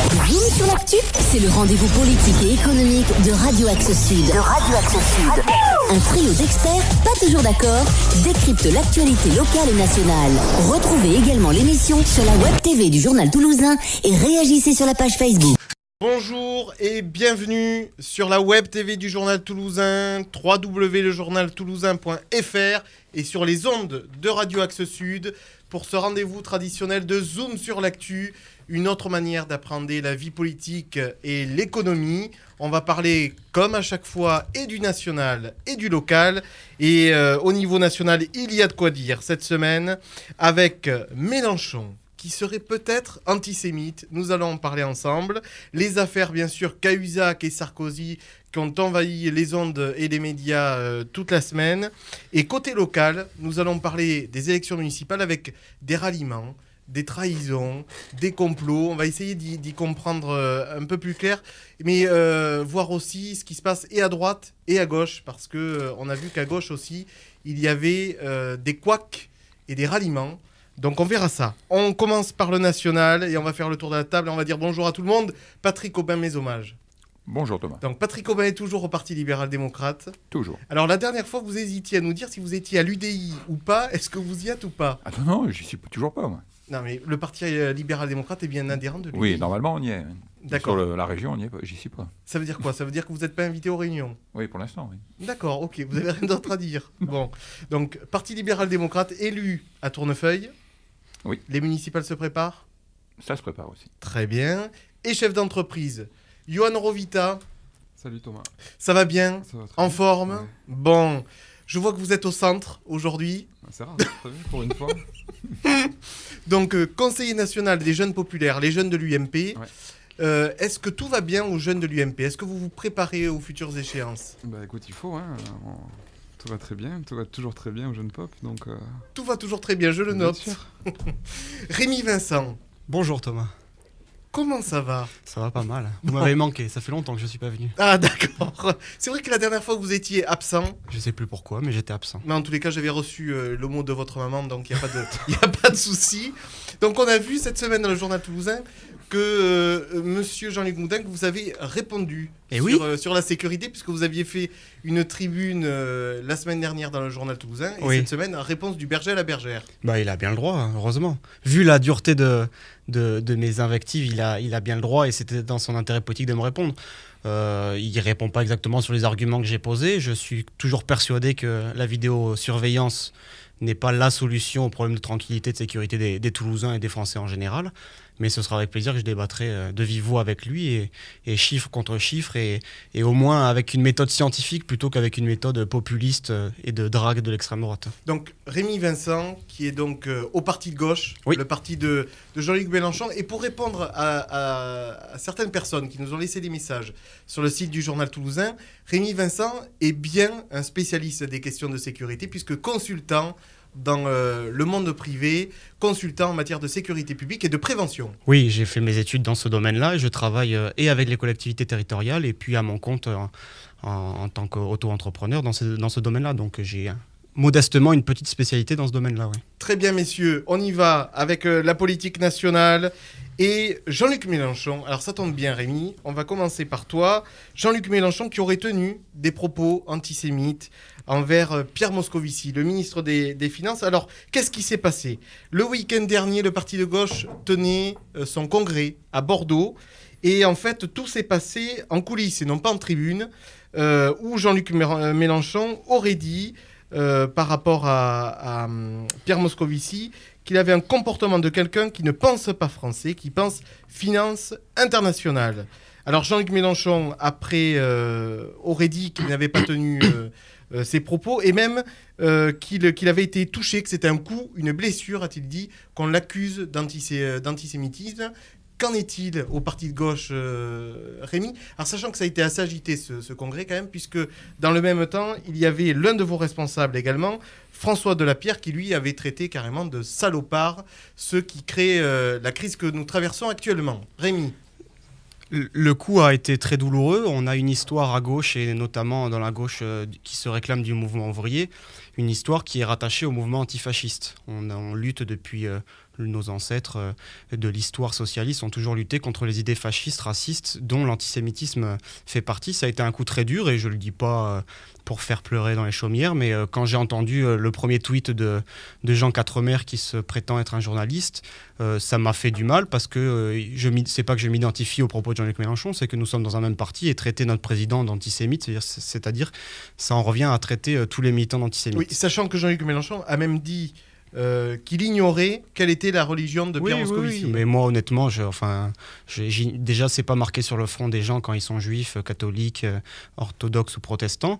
Zoom sur l'actu, c'est le rendez-vous politique et économique de Radio Axe Sud. Un trio d'experts, pas toujours d'accord, décrypte l'actualité locale et nationale. Retrouvez également l'émission sur la web TV du Journal Toulousain et réagissez sur la page Facebook. Bonjour et bienvenue sur la web TV du Journal Toulousain, www.lejournaltoulousain.fr et sur les ondes de Radio Axe Sud pour ce rendez-vous traditionnel de Zoom sur l'actu, une autre manière d'apprendre la vie politique et l'économie. On va parler, comme à chaque fois, et du national et du local. Et au niveau national, il y a de quoi dire cette semaine avec Mélenchon, qui serait peut-être antisémite. Nous allons en parler ensemble. Les affaires, bien sûr, Cahuzac et Sarkozy qui ont envahi les ondes et les médias toute la semaine. Et côté local, nous allons parler des élections municipales avec des ralliements, des trahisons, des complots. On va essayer d'y comprendre un peu plus clair, mais voir aussi ce qui se passe et à droite et à gauche, parce qu'on a vu qu'à gauche aussi, il y avait des couacs et des ralliements. Donc on verra ça. On commence par le national et on va faire le tour de la table et on va dire bonjour à tout le monde. Patrick Aubin, mes hommages. Bonjour Thomas. Donc Patrick Aubin est toujours au Parti libéral-démocrate. Toujours. Alors la dernière fois, vous hésitiez à nous dire si vous étiez à l'UDI ou pas. Est-ce que vous y êtes ou pas? Ah non, j'y suis toujours pas, moi. Non, mais le Parti libéral-démocrate est bien adhérent de l'UDI. Oui, normalement on y est. D'accord. Sur la région, on y est pas. J'y suis pas. Ça veut dire quoi? Ça veut dire que vous n'êtes pas invité aux réunions? Oui, pour l'instant, oui. D'accord, ok. Vous n'avez rien d'autre à dire. Bon. Donc, Parti libéral-démocrate élu à Tournefeuille. Oui. Les municipales se préparent? Ça se prépare aussi. Très bien. Et chef d'entreprise, Johan Rovita. Salut Thomas. Ça va bien? Ça va très En bien. forme? Ouais. Bon. Je vois que vous êtes au centre aujourd'hui. C'est rare, t'as vu, pour une fois. Donc, conseiller national des jeunes populaires, les jeunes de l'UMP. Ouais. Est-ce que tout va bien aux jeunes de l'UMP? Est-ce que vous vous préparez aux futures échéances? Bah écoute, il faut, hein. Tout va très bien, tout va toujours très bien aux jeunes pop, donc... Tout va toujours très bien, je le bien note. sûr. Rémi Vincent, Bonjour Thomas, comment ça va? ça va pas mal. Vous m'avez manqué, ça fait longtemps que je suis pas venu. Ah d'accord. C'est vrai que la dernière fois que vous étiez absent, Je sais plus pourquoi, mais j'étais absent. mais en tous les cas j'avais reçu le mot de votre maman, donc il n'y a, y a pas de souci. Donc on a vu cette semaine dans le journal toulousain que monsieur Jean-Luc Moudin, que vous avez répondu Eh oui. sur la sécurité, puisque vous aviez fait une tribune la semaine dernière dans le journal toulousain, et Oui. cette semaine, réponse du berger à la bergère. Bah il a bien le droit, hein, heureusement. Vu la dureté de mes invectives, il a bien le droit et c'était dans son intérêt politique de me répondre. Il répond pas exactement sur les arguments que j'ai posés. Je suis toujours persuadé que la vidéosurveillance n'est pas la solution au problème de tranquillité et de sécurité des Toulousains et des Français en général. Mais ce sera avec plaisir que je débattrai de vive voix avec lui et chiffre contre chiffre et au moins avec une méthode scientifique plutôt qu'avec une méthode populiste et de drague de l'extrême droite. Donc Rémi Vincent, qui est donc au parti de gauche, Oui. le parti de Jean-Luc Mélenchon, et pour répondre à certaines personnes qui nous ont laissé des messages sur le site du journal toulousain, Rémi Vincent est bien un spécialiste des questions de sécurité, puisque consultant dans le monde privé, consultant en matière de sécurité publique et de prévention. Oui, j'ai fait mes études dans ce domaine-là et je travaille et avec les collectivités territoriales et puis à mon compte en tant qu'auto-entrepreneur dans ce domaine-là. Donc j'ai modestement une petite spécialité dans ce domaine-là. Oui. Très bien, messieurs, on y va avec la politique nationale et Jean-Luc Mélenchon. Alors ça tombe bien, Rémi, on va commencer par toi. Jean-Luc Mélenchon qui aurait tenu des propos antisémites envers Pierre Moscovici, le ministre des Finances. Alors, qu'est-ce qui s'est passé? Le week-end dernier, le parti de gauche tenait son congrès à Bordeaux. Et en fait, tout s'est passé en coulisses et non pas en tribune, où Jean-Luc Mélenchon aurait dit, par rapport à Pierre Moscovici, qu'il avait un comportement de quelqu'un qui ne pense pas français, qui pense finance internationale. Alors Jean-Luc Mélenchon, après, aurait dit qu'il n'avait pas tenu ses propos, et même qu'il avait été touché, que c'était un coup, une blessure, a-t-il dit, qu'on l'accuse d'antisémitisme. Qu'en est-il au parti de gauche, Rémi? Alors sachant que ça a été assez agité ce congrès quand même, puisque dans le même temps, il y avait l'un de vos responsables également, François Delapierre, qui lui avait traité carrément de salopard ceux qui créent la crise que nous traversons actuellement. Rémi? Le coup a été très douloureux. On a une histoire à gauche, et notamment dans la gauche qui se réclame du mouvement ouvrier, une histoire qui est rattachée au mouvement antifasciste. On lutte depuis nos ancêtres de l'histoire socialiste ont toujours lutté contre les idées fascistes, racistes, dont l'antisémitisme fait partie. Ça a été un coup très dur, et je ne le dis pas pour faire pleurer dans les chaumières, mais quand j'ai entendu le premier tweet de Jean Quatremer qui se prétend être un journaliste, ça m'a fait du mal, parce que c'est pas que je m'identifie aux propos de Jean-Luc Mélenchon, c'est que nous sommes dans un même parti, et traiter notre président d'antisémite, c'est-à-dire ça en revient à traiter tous les militants d'antisémites. Oui, sachant que Jean-Luc Mélenchon a même dit qu'il ignorait quelle était la religion de Pierre Moscovici. Oui, mais moi, honnêtement, déjà, c'est pas marqué sur le front des gens quand ils sont juifs, catholiques, orthodoxes ou protestants.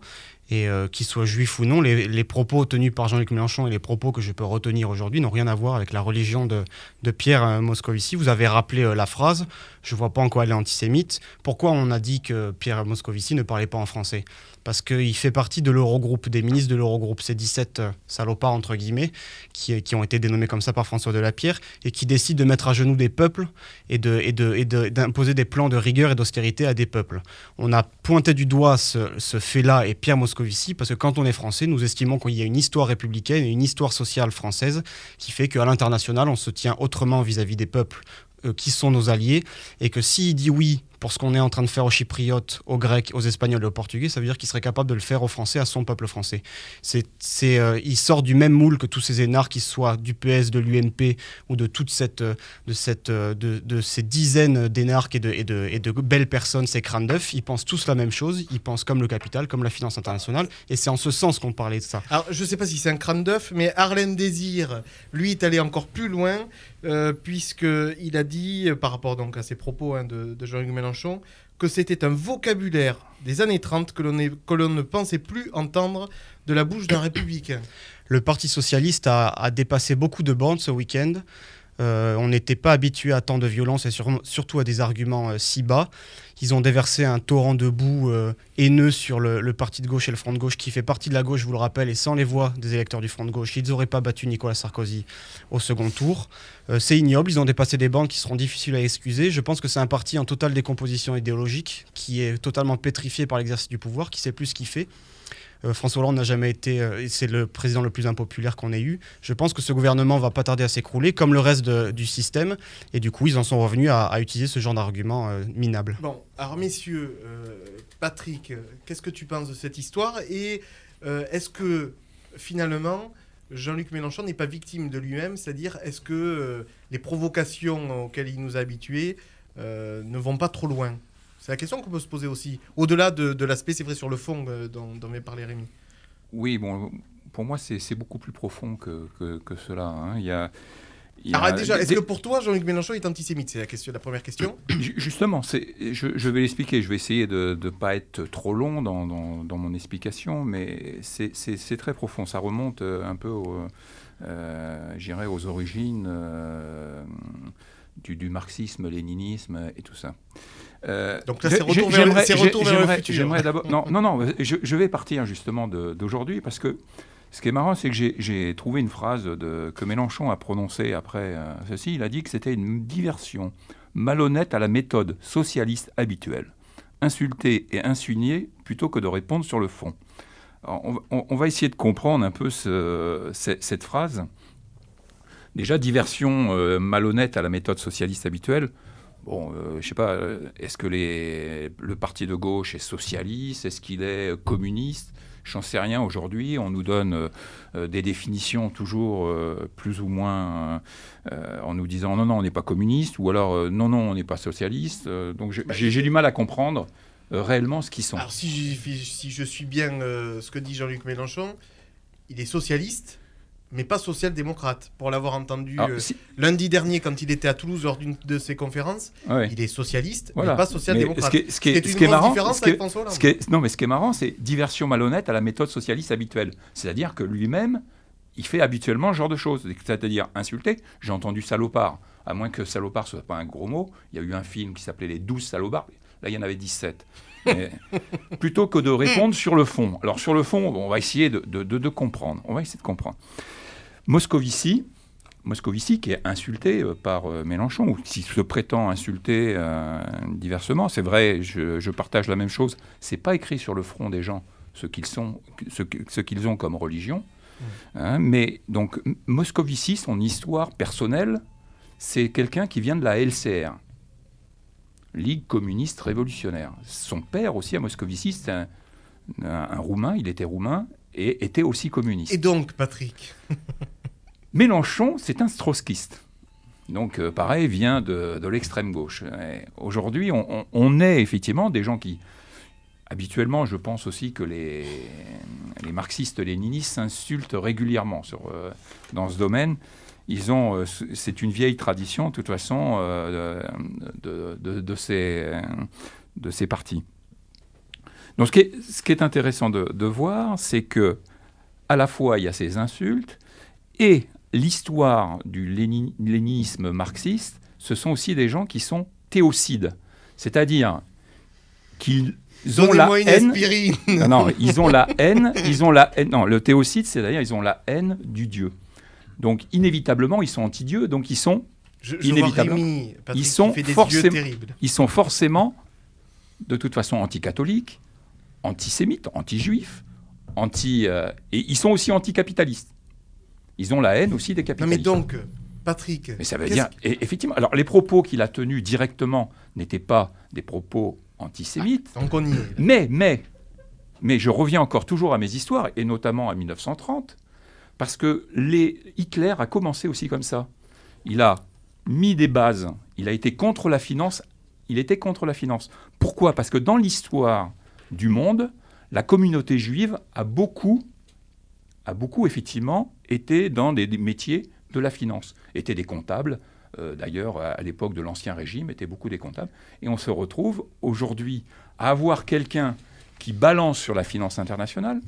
Et qu'ils soient juifs ou non, les propos tenus par Jean-Luc Mélenchon et les propos que je peux retenir aujourd'hui n'ont rien à voir avec la religion de Pierre Moscovici. Vous avez rappelé la phrase, je ne vois pas en quoi elle est antisémite. Pourquoi on a dit que Pierre Moscovici ne parlait pas en français ? Parce qu'il fait partie de l'Eurogroupe, des ministres de l'Eurogroupe, ces 17 salopards, entre guillemets, qui ont été dénommés comme ça par François Delapierre, et qui décident de mettre à genoux des peuples et d'imposer des plans de rigueur et d'austérité à des peuples. On a pointé du doigt ce fait-là et Pierre Moscovici, parce que quand on est français, nous estimons qu'il y a une histoire républicaine et une histoire sociale française qui fait qu'à l'international, on se tient autrement vis-à-vis des peuples qui sont nos alliés, et que s'il dit oui pour ce qu'on est en train de faire aux Chypriotes, aux Grecs, aux Espagnols et aux Portugais, ça veut dire qu'il serait capable de le faire aux Français, à son peuple français. Il sort du même moule que tous ces énarques, qu'ils soient du PS, de l'UMP ou de toute de ces dizaines d'énarques et de belles personnes, ces crânes d'œufs. Ils pensent tous la même chose, ils pensent comme le capital, comme la finance internationale, et c'est en ce sens qu'on parlait de ça. Alors, je ne sais pas si c'est un crâne d'œuf, mais Arlène Désir, lui, est allé encore plus loin, puisqu'il a dit, par rapport donc à ses propos de Jean-Luc Mélenchon, que c'était un vocabulaire des années 30 que l'on ne pensait plus entendre de la bouche d'un républicain. Le Parti socialiste a dépassé beaucoup de bornes ce week-end. On n'était pas habitué à tant de violence et surtout à des arguments si bas. Ils ont déversé un torrent de boue haineux sur le parti de gauche et le Front de gauche, qui fait partie de la gauche, je vous le rappelle, et sans les voix des électeurs du Front de gauche, ils n'auraient pas battu Nicolas Sarkozy au second tour. C'est ignoble, ils ont dépassé des bornes qui seront difficiles à excuser. Je pense que c'est un parti en totale décomposition idéologique, qui est totalement pétrifié par l'exercice du pouvoir, qui ne sait plus ce qu'il fait. François Hollande n'a jamais été, c'est le président le plus impopulaire qu'on ait eu. Je pense que ce gouvernement va pas tarder à s'écrouler, comme le reste du système, et du coup ils en sont revenus à utiliser ce genre d'arguments minables. Bon, alors messieurs, Patrick, qu'est-ce que tu penses de cette histoire, et est-ce que finalement Jean-Luc Mélenchon n'est pas victime de lui-même, c'est-à-dire est-ce que les provocations auxquelles il nous a habitués ne vont pas trop loin ? C'est la question qu'on peut se poser aussi, au-delà de l'aspect, c'est vrai, sur le fond dont m'est parlé Rémi. Oui, bon, pour moi, c'est beaucoup plus profond que cela. Hein. Alors déjà, est-ce que pour toi, Jean-Luc Mélenchon est antisémite ? C'est la première question. Justement, je vais l'expliquer. Je vais essayer de ne pas être trop long dans mon explication, mais c'est très profond. Ça remonte un peu, j'irais, aux origines du marxisme, léninisme et tout ça. Donc là, c'est retour vers le futur. J'aimerais d'abord... Non, je vais partir justement d'aujourd'hui, parce que ce qui est marrant, c'est que j'ai trouvé une phrase que Mélenchon a prononcée après ceci. Il a dit que c'était une diversion malhonnête à la méthode socialiste habituelle. Insulter et insigner plutôt que de répondre sur le fond. Alors, on va essayer de comprendre un peu cette phrase. Déjà, diversion malhonnête à la méthode socialiste habituelle. Bon, je ne sais pas, est-ce que le parti de gauche est socialiste ? Est-ce qu'il est communiste ? J'en sais rien aujourd'hui. On nous donne des définitions toujours plus ou moins en nous disant non, on n'est pas communiste, ou alors non, on n'est pas socialiste. Donc j'ai du mal à comprendre réellement ce qu'ils sont. Alors si je suis bien ce que dit Jean-Luc Mélenchon, il est socialiste, mais pas social-démocrate. Pour l'avoir entendu lundi dernier, quand il était à Toulouse lors d'une de ses conférences, il est socialiste, mais pas social-démocrate. Ce qui est marrant, mais ce qui est marrant, c'est diversion malhonnête à la méthode socialiste habituelle. C'est-à-dire que lui-même, il fait habituellement ce genre de choses. C'est-à-dire insulter. J'ai entendu salopard. À moins que salopard ne soit pas un gros mot. Il y a eu un film qui s'appelait Les 12 salopards. Là, il y en avait 17. Mais, plutôt que de répondre sur le fond. Alors, sur le fond, on va essayer de comprendre. On va essayer de comprendre. Moscovici, qui est insulté par Mélenchon, ou qui se prétend insulter diversement, c'est vrai, je partage la même chose. C'est pas écrit sur le front des gens ce qu'ils ont comme religion. Mais donc, Moscovici, son histoire personnelle, c'est quelqu'un qui vient de la LCR, Ligue communiste révolutionnaire. Son père aussi, à Moscovici, c'était un Roumain, il était roumain, et était aussi communiste. Et donc, Patrick? Mélenchon, c'est un trotskiste. Donc, pareil, vient de l'extrême gauche. Et aujourd'hui, on est effectivement des gens qui... Habituellement, je pense aussi que les marxistes-léninistes s'insultent régulièrement dans ce domaine. C'est une vieille tradition, de toute façon, de ces partis. Donc, ce qui est intéressant de voir, c'est que à la fois, il y a ces insultes et l'histoire du léninisme marxiste, ce sont aussi des gens qui sont théocides, c'est-à-dire qu'ils ont la haine. Non, ils ont la haine. Non, le théocide, c'est-à-dire ils ont la haine du Dieu. Donc inévitablement, ils sont anti-Dieu, donc ils sont inévitablement. Rémi, Patrick, ils sont forcément, de toute façon, anti-catholiques, antisémites, anti-juifs, et ils sont aussi anticapitalistes. Ils ont la haine aussi des capitalistes. Non, mais donc, Patrick... Mais ça veut dire... Effectivement, alors les propos qu'il a tenus directement n'étaient pas des propos antisémites. Donc on y est. Mais je reviens encore toujours à mes histoires, et notamment à 1930, parce que Hitler a commencé aussi comme ça. Il a mis des bases, il a été contre la finance, Pourquoi ? Parce que dans l'histoire du monde, la communauté juive a beaucoup effectivement été dans des métiers de la finance, étaient des comptables, d'ailleurs à l'époque de l'Ancien Régime, étaient beaucoup des comptables, et on se retrouve aujourd'hui à avoir quelqu'un qui balance sur la finance internationale.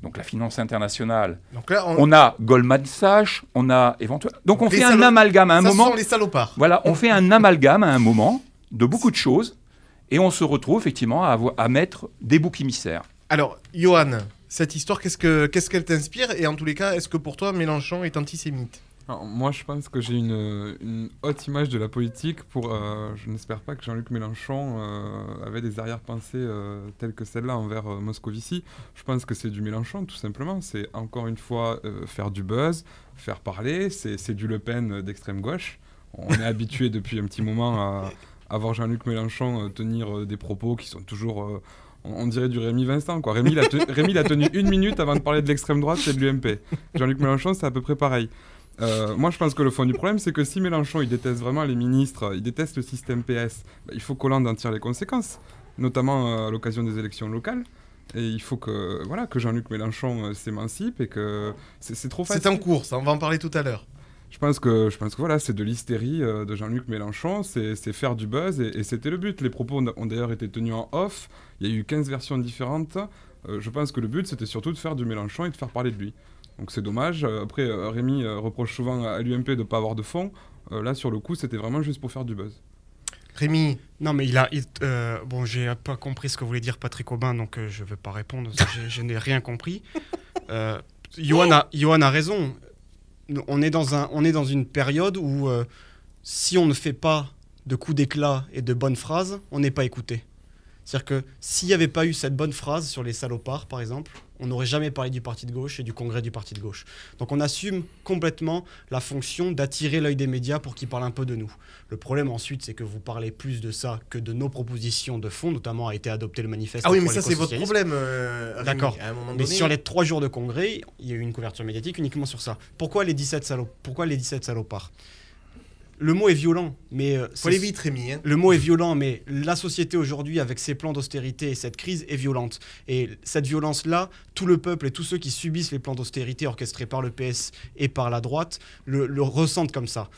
Donc la finance internationale, donc là, on a Goldman Sachs, on a éventuellement... Donc on fait un amalgame à un moment... Ça sont les salopards. Voilà, on fait un amalgame à un moment de beaucoup de choses, et on se retrouve effectivement à mettre des boucs émissaires. Alors, Johan, cette histoire, qu'est-ce qu'elle t'inspire? Et en tous les cas, est-ce que pour toi, Mélenchon est antisémite? Alors, moi, je pense que j'ai une haute image de la politique. Je n'espère pas que Jean-Luc Mélenchon avait des arrière-pensées telles que celle-là envers Moscovici. Je pense que c'est du Mélenchon, tout simplement. C'est encore une fois faire du buzz, faire parler. C'est du Le Pen d'extrême gauche. On est habitué depuis un petit moment à voir Jean-Luc Mélenchon tenir des propos qui sont toujours... on dirait du Rémi Vincent, quoi. Rémi l'a tenu 1 minute avant de parler de l'extrême droite et de l'UMP. Jean-Luc Mélenchon, c'est à peu près pareil. Moi, je pense que le fond du problème, c'est que si Mélenchon, il déteste vraiment les ministres, il déteste le système PS, il faut qu'Hollande en tire les conséquences, notamment à l'occasion des élections locales. Et il faut que Jean-Luc Mélenchon s'émancipe et que c'est trop facile. C'est en cours, ça, on va en parler tout à l'heure. Je pense que voilà, c'est de l'hystérie de Jean-Luc Mélenchon, c'est faire du buzz et c'était le but. Les propos ont d'ailleurs été tenus en off, il y a eu 15 versions différentes. Je pense que le but, c'était surtout de faire du Mélenchon et de faire parler de lui. Donc c'est dommage. Après, Rémi reproche souvent à l'UMP de ne pas avoir de fond. Là, sur le coup, c'était vraiment juste pour faire du buzz. Rémi. Non, mais bon, j'ai pas compris ce que voulait dire Patrick Aubin, donc je ne vais pas répondre. Je n'ai rien compris. Johan a raison. On est dans une période où si on ne fait pas de coups d'éclat et de bonnes phrases, on n'est pas écouté. C'est-à-dire que s'il n'y avait pas eu cette bonne phrase sur les salopards, par exemple, on n'aurait jamais parlé du parti de gauche et du congrès du parti de gauche. Donc on assume complètement la fonction d'attirer l'œil des médias pour qu'ils parlent un peu de nous. Le problème ensuite, c'est que vous parlez plus de ça que de nos propositions de fond, notamment a été adopté le manifeste. Ah oui, mais ça c'est votre problème, Rémi. D'accord. À un moment mais donné... sur les 3 jours de congrès, il y a eu une couverture médiatique uniquement sur ça. Pourquoi les 17 salopards ? Le mot est violent, mais... faut aller vite, Rémi. Hein. Le mot est violent, mais la société aujourd'hui, avec ses plans d'austérité et cette crise, est violente. Et cette violence-là, tout le peuple et tous ceux qui subissent les plans d'austérité orchestrés par le PS et par la droite le ressentent comme ça.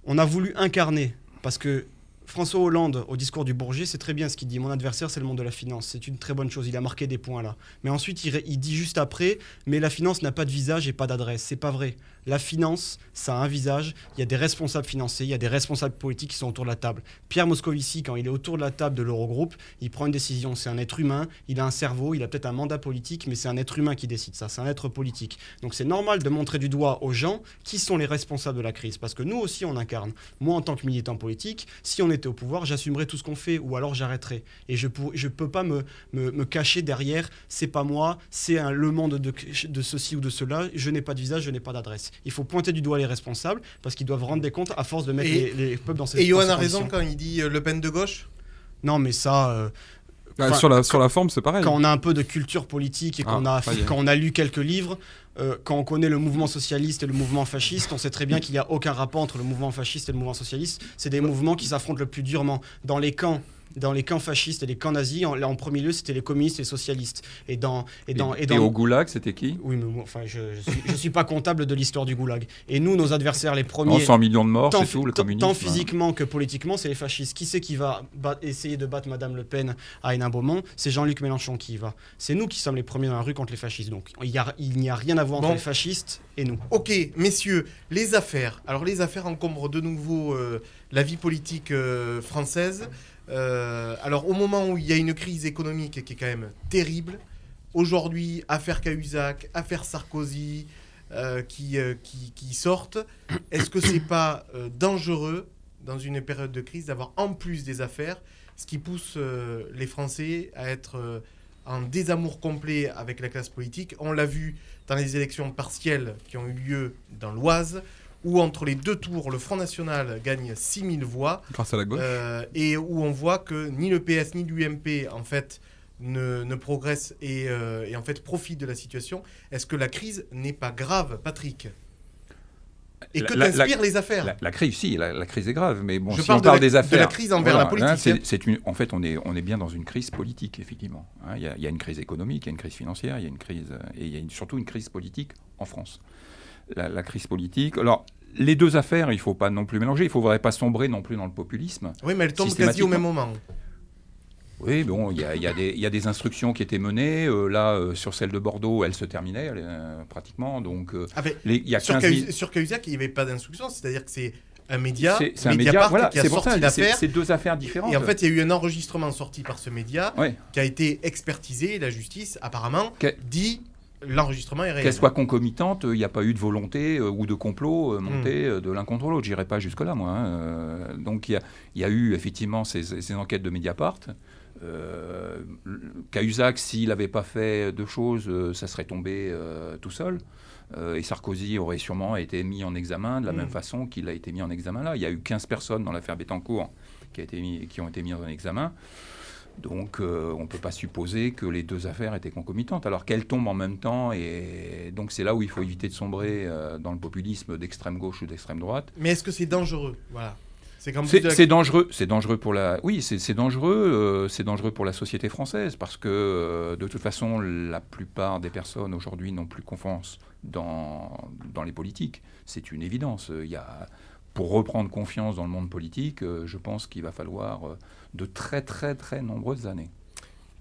On a voulu incarner, parce que François Hollande, au discours du Bourget, c'est très bien ce qu'il dit. Mon adversaire, c'est le monde de la finance. C'est une très bonne chose. Il a marqué des points là. Mais ensuite, il dit juste après, mais la finance n'a pas de visage et pas d'adresse. C'est pas vrai. La finance, ça a un visage. Il y a des responsables financiers, il y a des responsables politiques qui sont autour de la table. Pierre Moscovici, quand il est autour de la table de l'Eurogroupe, il prend une décision. C'est un être humain. Il a un cerveau. Il a peut-être un mandat politique, mais c'est un être humain qui décide ça. C'est un être politique. Donc c'est normal de montrer du doigt aux gens qui sont les responsables de la crise. Parce que nous aussi, on incarne. Moi, en tant que militant politique, si on était était au pouvoir, j'assumerai tout ce qu'on fait, ou alors j'arrêterai. Et je peux pas me cacher derrière, c'est pas moi, c'est le monde de ceci ou de cela, je n'ai pas de visage, je n'ai pas d'adresse. Il faut pointer du doigt les responsables, parce qu'ils doivent rendre des comptes à force de mettre les peuples dans ces conditions. Et Johan a raison quand il dit Le Pen de gauche. Non, mais ça... sur la forme, c'est pareil. Quand on a un peu de culture politique et quand on a lu quelques livres, quand on connaît le mouvement socialiste et le mouvement fasciste, on sait très bien qu'il n'y a aucun rapport entre le mouvement fasciste et le mouvement socialiste. C'est des mouvements qui s'affrontent le plus durement. Dans les camps fascistes et les camps nazis, en premier lieu, c'était les communistes et les socialistes. Et au Goulag, c'était qui ? Oui, mais je suis pas comptable de l'histoire du Goulag. Et nous, nos adversaires, les premiers... 100 millions de morts, c'est tout, le communisme. Tant physiquement que politiquement, c'est les fascistes. Qui c'est qui va essayer de battre Madame Le Pen à Hénin-Beaumont ? C'est Jean-Luc Mélenchon qui y va. C'est nous qui sommes les premiers dans la rue contre les fascistes. Donc, il n'y a rien à voir entre les fascistes et nous. Ok, messieurs, les affaires. Alors, les affaires encombrent de nouveau la vie politique française. Alors au moment où il y a une crise économique qui est quand même terrible, aujourd'hui, affaire Cahuzac, affaire Sarkozy qui sortent, est-ce que c'est pas dangereux dans une période de crise d'avoir en plus des affaires, ce qui pousse les Français à être en désamour complet avec la classe politique? On l'a vu dans les élections partielles qui ont eu lieu dans l'Oise, où entre les deux tours, le Front National gagne 6000 voix. Grâce à la gauche. Et où on voit que ni le PS ni l'UMP, en fait, ne progressent et en fait, profitent de la situation. Est-ce que la crise n'est pas grave, Patrick ? Et que t'inspirent les affaires ? La crise, si, la crise est grave, mais bon, si on parle des affaires... de la crise envers la politique. En fait, on est bien dans une crise politique, effectivement. Il y a une crise économique, il y a une crise financière, il y a une crise... Et il y a surtout une crise politique en France. La crise politique. Alors, les deux affaires, il ne faut pas non plus mélanger. Il ne faudrait pas sombrer non plus dans le populisme. Oui, mais elles tombent quasi au même moment. Oui, bon, il y a des instructions qui étaient menées. Sur celle de Bordeaux, elle se terminait pratiquement. Donc, sur Cahuzac, il n'y avait pas d'instruction. C'est-à-dire que c'est un média, c'est un média, voilà, qui a sorti l'affaire. C'est deux affaires différentes. Et en fait, il y a eu un enregistrement sorti par ce média qui a été expertisé. La justice, apparemment, dit... L'enregistrement est réel. Qu'elle soit concomitante, il n'y a pas eu de volonté ou de complot monté de l'un contre l'autre. J'irai pas jusque-là, moi. Donc il y a eu effectivement ces enquêtes de Mediapart. Cahuzac, s'il n'avait pas fait de choses, ça serait tombé tout seul. Et Sarkozy aurait sûrement été mis en examen de la même façon qu'il a été mis en examen là. Il y a eu 15 personnes dans l'affaire Bettencourt qui ont été mises en examen. Donc, on ne peut pas supposer que les deux affaires étaient concomitantes, alors qu'elles tombent en même temps. Et donc, c'est là où il faut éviter de sombrer dans le populisme d'extrême gauche ou d'extrême droite. Mais est-ce que c'est dangereux ? Voilà. C'est dangereux. C'est dangereux pour la. Oui, c'est dangereux. C'est dangereux pour la société française parce que de toute façon, la plupart des personnes aujourd'hui n'ont plus confiance dans les politiques. C'est une évidence. Pour reprendre confiance dans le monde politique, je pense qu'il va falloir de très très très nombreuses années.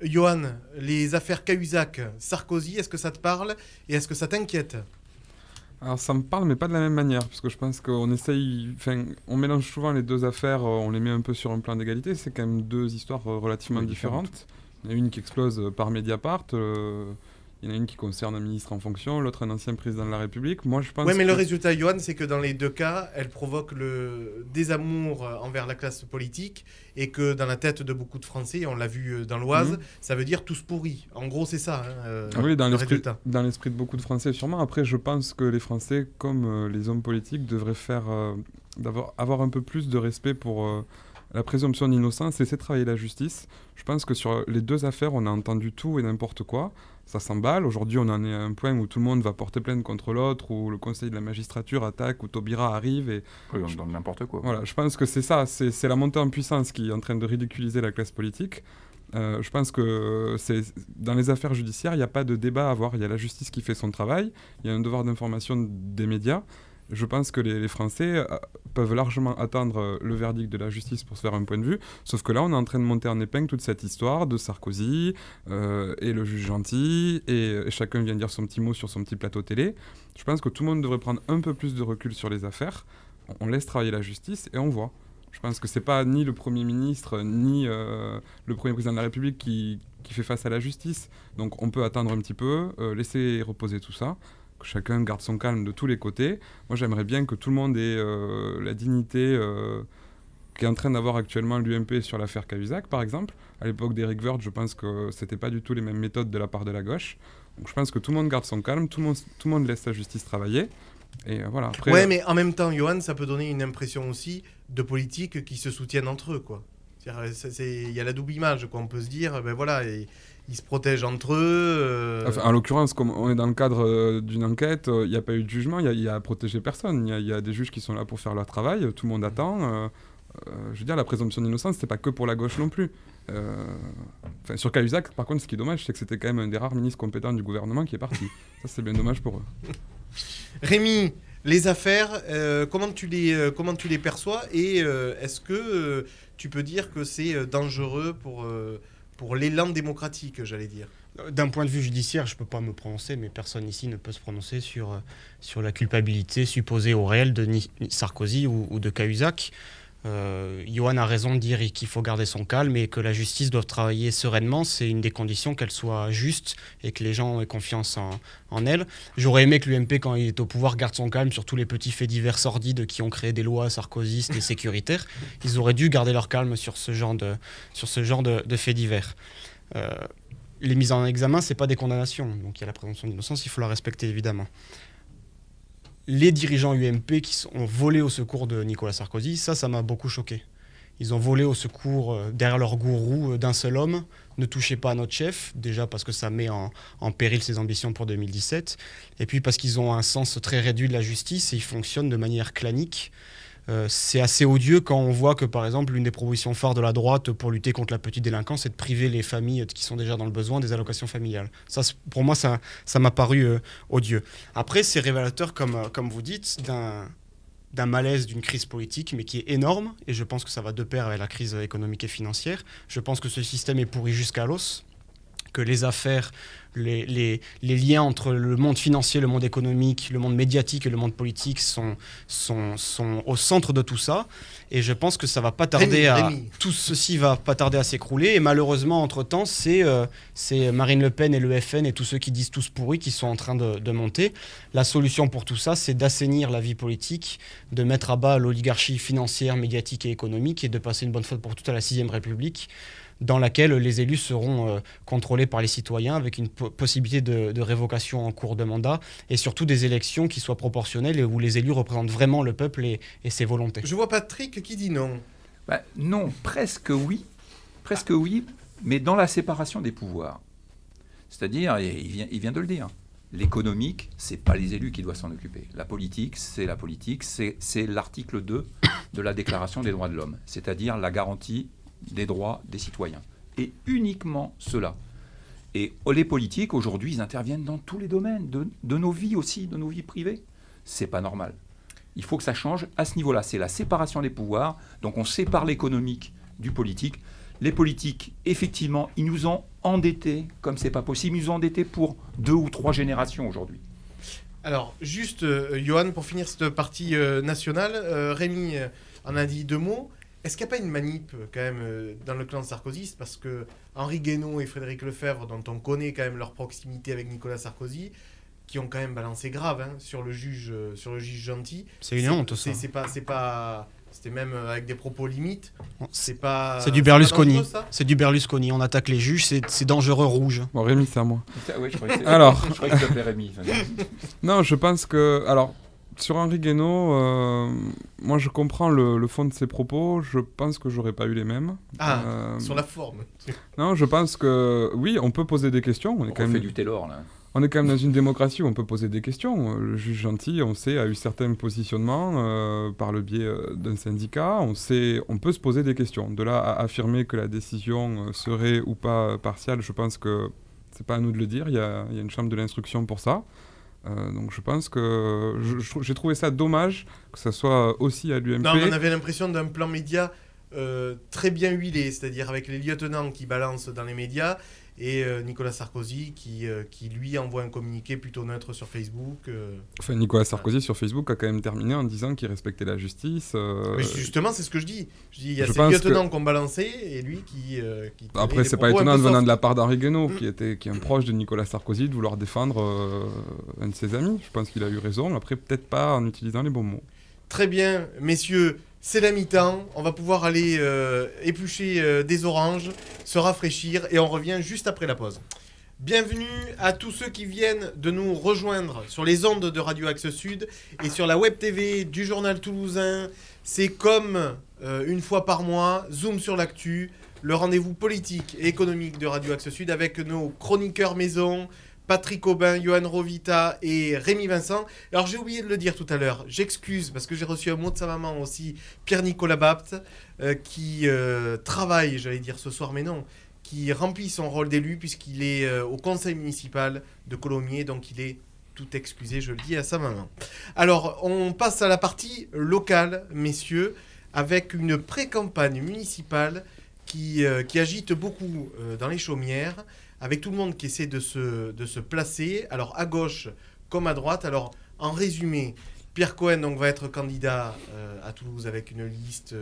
Johan, les affaires Cahuzac, Sarkozy, est-ce que ça te parle et est-ce que ça t'inquiète ? Alors ça me parle, mais pas de la même manière, parce que je pense qu'on on mélange souvent les deux affaires, on les met un peu sur un plan d'égalité. C'est quand même deux histoires relativement différentes. Il y en a une qui explose par Mediapart. Il y en a une qui concerne un ministre en fonction, l'autre un ancien président de la République. Moi, je pense. Oui, mais le résultat, Johan, c'est que dans les deux cas, elle provoque le désamour envers la classe politique et que dans la tête de beaucoup de Français, on l'a vu dans l'Oise, ça veut dire tous pourris. En gros, c'est ça. Oui, dans l'esprit de beaucoup de Français, sûrement. Après, je pense que les Français, comme les hommes politiques, devraient avoir un peu plus de respect pour la présomption d'innocence et laisser travailler la justice. Je pense que sur les deux affaires, on a entendu tout et n'importe quoi. Ça s'emballe. Aujourd'hui, on en est à un point où tout le monde va porter plainte contre l'autre, où le conseil de la magistrature attaque, où Taubira arrive. Et on donne n'importe quoi. Voilà, je pense que c'est ça. C'est la montée en puissance qui est en train de ridiculiser la classe politique. Je pense que dans les affaires judiciaires, il n'y a pas de débat à avoir. Il y a la justice qui fait son travail. Il y a un devoir d'information des médias. Je pense que les Français peuvent largement attendre le verdict de la justice pour se faire un point de vue. Sauf que là, on est en train de monter en épingle toute cette histoire de Sarkozy et le juge gentil. Et chacun vient dire son petit mot sur son petit plateau télé. Je pense que tout le monde devrait prendre un peu plus de recul sur les affaires. On laisse travailler la justice et on voit. Je pense que ce n'est pas ni le Premier ministre, ni le Premier président de la République qui fait face à la justice. Donc on peut attendre un petit peu, laisser reposer tout ça. Que chacun garde son calme de tous les côtés. Moi, j'aimerais bien que tout le monde ait la dignité qu'est en train d'avoir actuellement l'UMP sur l'affaire Cahuzac, par exemple. À l'époque d'Éric Woerth, je pense que c'était pas du tout les mêmes méthodes de la part de la gauche. Donc je pense que tout le monde garde son calme, tout le monde laisse la justice travailler. Et voilà. Après, ouais, mais en même temps, Johan, ça peut donner une impression aussi de politiques qui se soutiennent entre eux, quoi. Il y a la double image, quoi. On peut se dire, ben voilà, ils se protègent entre eux. Enfin, en l'occurrence, comme on est dans le cadre d'une enquête, il n'y a pas eu de jugement, il y a à protéger personne. Il y a des juges qui sont là pour faire leur travail, tout le monde attend. Je veux dire, la présomption d'innocence, c'est pas que pour la gauche non plus. Sur Cahuzac, par contre, ce qui est dommage, c'est que c'était quand même un des rares ministres compétents du gouvernement qui est parti. Ça, c'est bien dommage pour eux. Rémi, les affaires, comment tu les perçois et est-ce que tu peux dire que c'est dangereux pour l'élan démocratique, j'allais dire? D'un point de vue judiciaire, je ne peux pas me prononcer, mais personne ici ne peut se prononcer sur la culpabilité supposée au réel de Sarkozy ou de Cahuzac. Johan a raison de dire qu'il faut garder son calme et que la justice doit travailler sereinement. C'est une des conditions qu'elle soit juste et que les gens aient confiance en elle. J'aurais aimé que l'UMP, quand il est au pouvoir, garde son calme sur tous les petits faits divers sordides qui ont créé des lois sarkozystes et sécuritaires. Ils auraient dû garder leur calme sur ce genre de faits divers. Les mises en examen, ce n'est pas des condamnations. Donc il y a la présomption d'innocence, il faut la respecter évidemment. Les dirigeants UMP qui ont volé au secours de Nicolas Sarkozy, ça m'a beaucoup choqué. Ils ont volé au secours derrière leur gourou d'un seul homme. Ne touchez pas à notre chef, déjà parce que ça met en péril ses ambitions pour 2017, et puis parce qu'ils ont un sens très réduit de la justice et ils fonctionnent de manière clanique. C'est assez odieux quand on voit que, par exemple, l'une des propositions phares de la droite pour lutter contre la petite délinquance, c'est de priver les familles qui sont déjà dans le besoin des allocations familiales. Ça, pour moi, ça m'a paru odieux. Après, c'est révélateur, comme vous dites, d'un malaise, d'une crise politique, mais qui est énorme, et je pense que ça va de pair avec la crise économique et financière. Je pense que ce système est pourri jusqu'à l'os, que les affaires, les liens entre le monde financier, le monde économique, le monde médiatique et le monde politique sont au centre de tout ça. Et je pense que ça va pas tarder tout ceci va pas tarder à s'écrouler. Et malheureusement, entre-temps, c'est Marine Le Pen et le FN et tous ceux qui disent tous pourris qui sont en train de monter. La solution pour tout ça, c'est d'assainir la vie politique, de mettre à bas l'oligarchie financière, médiatique et économique et de passer une bonne fois pour toutes à la 6e République, dans laquelle les élus seront contrôlés par les citoyens avec une possibilité de révocation en cours de mandat et surtout des élections qui soient proportionnelles et où les élus représentent vraiment le peuple et ses volontés. Je vois Patrick qui dit non. Non, presque oui, mais dans la séparation des pouvoirs. C'est-à-dire, il vient de le dire, l'économique, c'est pas les élus qui doivent s'en occuper. La politique, c'est l'article 2 de la Déclaration des droits de l'homme, c'est-à-dire la garantie des droits des citoyens. Et uniquement cela. Et les politiques, aujourd'hui, ils interviennent dans tous les domaines, de nos vies aussi, de nos vies privées. C'est pas normal. Il faut que ça change à ce niveau-là. C'est la séparation des pouvoirs. Donc on sépare l'économique du politique. Les politiques, effectivement, ils nous ont endettés comme c'est pas possible. Ils nous ont endettés pour 2 ou 3 générations aujourd'hui. Alors, juste, Johan, pour finir cette partie nationale, Rémi en a dit 2 mots. Est-ce qu'il n'y a pas une manip quand même dans le clan Sarkozy? Parce que Henri Guénaud et Frédéric Lefebvre, dont on connaît quand même leur proximité avec Nicolas Sarkozy, qui ont quand même balancé grave sur le juge gentil. C'est une honte, ça. C'était même avec des propos limites. C'est du Berlusconi. C'est du Berlusconi. On attaque les juges, c'est dangereux rouge. Bon, Rémi, c'est à moi. Oui, je croyais que tu t'appelais Rémi. Non, je pense que... Alors, sur Henri Guénaud, moi je comprends le fond de ses propos, je pense que j'aurais pas eu les mêmes. Sur la forme. Non, je pense que oui, on peut poser des questions. On fait du Taylor là. On est quand même dans une démocratie où on peut poser des questions. Le juge gentil, on sait, a eu certains positionnements par le biais d'un syndicat. On peut se poser des questions. De là à affirmer que la décision serait ou pas partiale, je pense que c'est pas à nous de le dire. Il y a une chambre de l'instruction pour ça. Donc je pense que j'ai trouvé ça dommage que ça soit aussi à l'UMP. Non, on avait l'impression d'un plan média très bien huilé, c'est-à-dire avec les lieutenants qui balancent dans les médias et Nicolas Sarkozy qui lui envoie un communiqué plutôt neutre sur Facebook. Enfin, Nicolas Sarkozy sur Facebook a quand même terminé en disant qu'il respectait la justice. Mais justement, c'est ce que je dis. Il y a ces lieutenants qui ont balancé et lui qui après, c'est pas étonnant venant de la part d'Henri Guénaud, qui est un proche de Nicolas Sarkozy, de vouloir défendre un de ses amis. Je pense qu'il a eu raison. Après, peut-être pas en utilisant les bons mots. Très bien, messieurs, c'est la mi-temps. On va pouvoir aller éplucher des oranges, se rafraîchir et on revient juste après la pause. Bienvenue à tous ceux qui viennent de nous rejoindre sur les ondes de Radio Axe Sud et sur la web TV du Journal Toulousain. C'est comme une fois par mois, Zoom sur l'actu, le rendez-vous politique et économique de Radio Axe Sud avec nos chroniqueurs maison, Patrick Aubin, Johan Rovita et Rémi Vincent. Alors j'ai oublié de le dire tout à l'heure, j'excuse parce que j'ai reçu un mot de sa maman aussi, Pierre-Nicolas Bapt, qui travaille, j'allais dire ce soir, mais non, qui remplit son rôle d'élu puisqu'il est au conseil municipal de Colomiers, donc il est tout excusé, je le dis à sa maman. Alors on passe à la partie locale, messieurs, avec une pré-campagne municipale qui agite beaucoup dans les chaumières, avec tout le monde qui essaie de se placer, alors à gauche comme à droite. Alors en résumé, Pierre Cohen donc, va être candidat à Toulouse avec une liste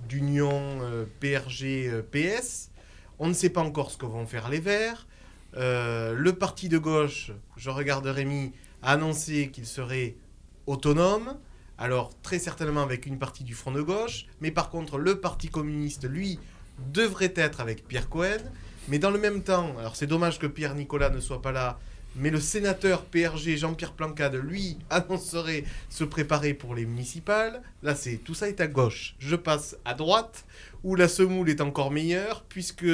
d'union PRG-PS. On ne sait pas encore ce que vont faire les Verts. Le parti de gauche, je regarde Rémi, a annoncé qu'il serait autonome. Alors très certainement avec une partie du Front de gauche. Mais par contre, le Parti communiste, lui, devrait être avec Pierre Cohen. Mais dans le même temps, alors c'est dommage que Pierre-Nicolas ne soit pas là, mais le sénateur PRG Jean-Pierre Plancade, lui, annoncerait se préparer pour les municipales. Là, tout ça est à gauche. Je passe à droite, où la semoule est encore meilleure, puisque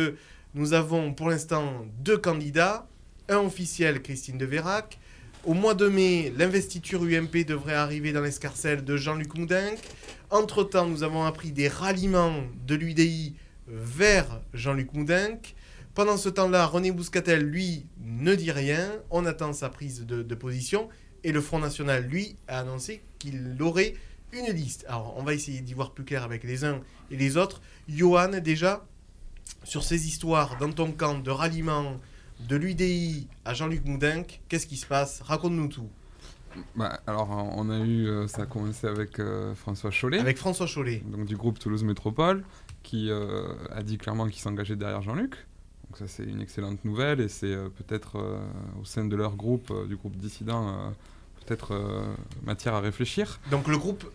nous avons pour l'instant 2 candidats, un officiel, Christine de Vérac. Au mois de mai, l'investiture UMP devrait arriver dans l'escarcelle de Jean-Luc Moudenc. Entre-temps, nous avons appris des ralliements de l'UDI vers Jean-Luc Moudenc. Pendant ce temps-là, René Bouscatel, lui, ne dit rien. On attend sa prise de position. Et le Front National, lui, a annoncé qu'il aurait une liste. Alors, on va essayer d'y voir plus clair avec les uns et les autres. Johan, déjà, sur ces histoires dans ton camp de ralliement de l'UDI à Jean-Luc Moudenc, qu'est-ce qui se passe? Raconte-nous tout. Alors, on a eu, ça a commencé avec François Chollet. Avec François Chollet. Donc, du groupe Toulouse Métropole, qui a dit clairement qu'il s'engageait derrière Jean-Luc. Donc ça, c'est une excellente nouvelle et c'est peut-être au sein de leur groupe, du groupe dissident, peut-être matière à réfléchir. Donc le groupe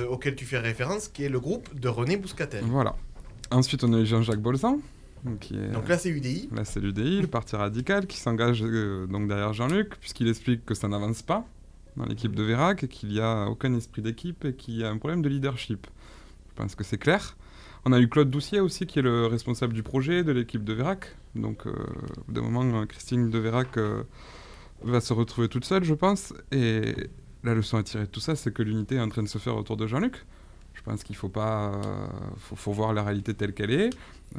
auquel tu fais référence, qui est le groupe de René Bouscatel. Voilà. Ensuite, on a eu Jean-Jacques Bolzan. Donc là, c'est l'UDI. Là, c'est l'UDI, le parti radical, qui s'engage donc derrière Jean-Luc, puisqu'il explique que ça n'avance pas dans l'équipe de Vérac, et qu'il n'y a aucun esprit d'équipe et qu'il y a un problème de leadership. Je pense que c'est clair. On a eu Claude Doucier aussi, qui est le responsable du projet de l'équipe de Vérac. Donc, au bout d'un moment, Christine de Vérac va se retrouver toute seule, je pense. Et la leçon à tirer de tout ça, c'est que l'unité est en train de se faire autour de Jean-Luc. Je pense qu'il faut pas, faut voir la réalité telle qu'elle est.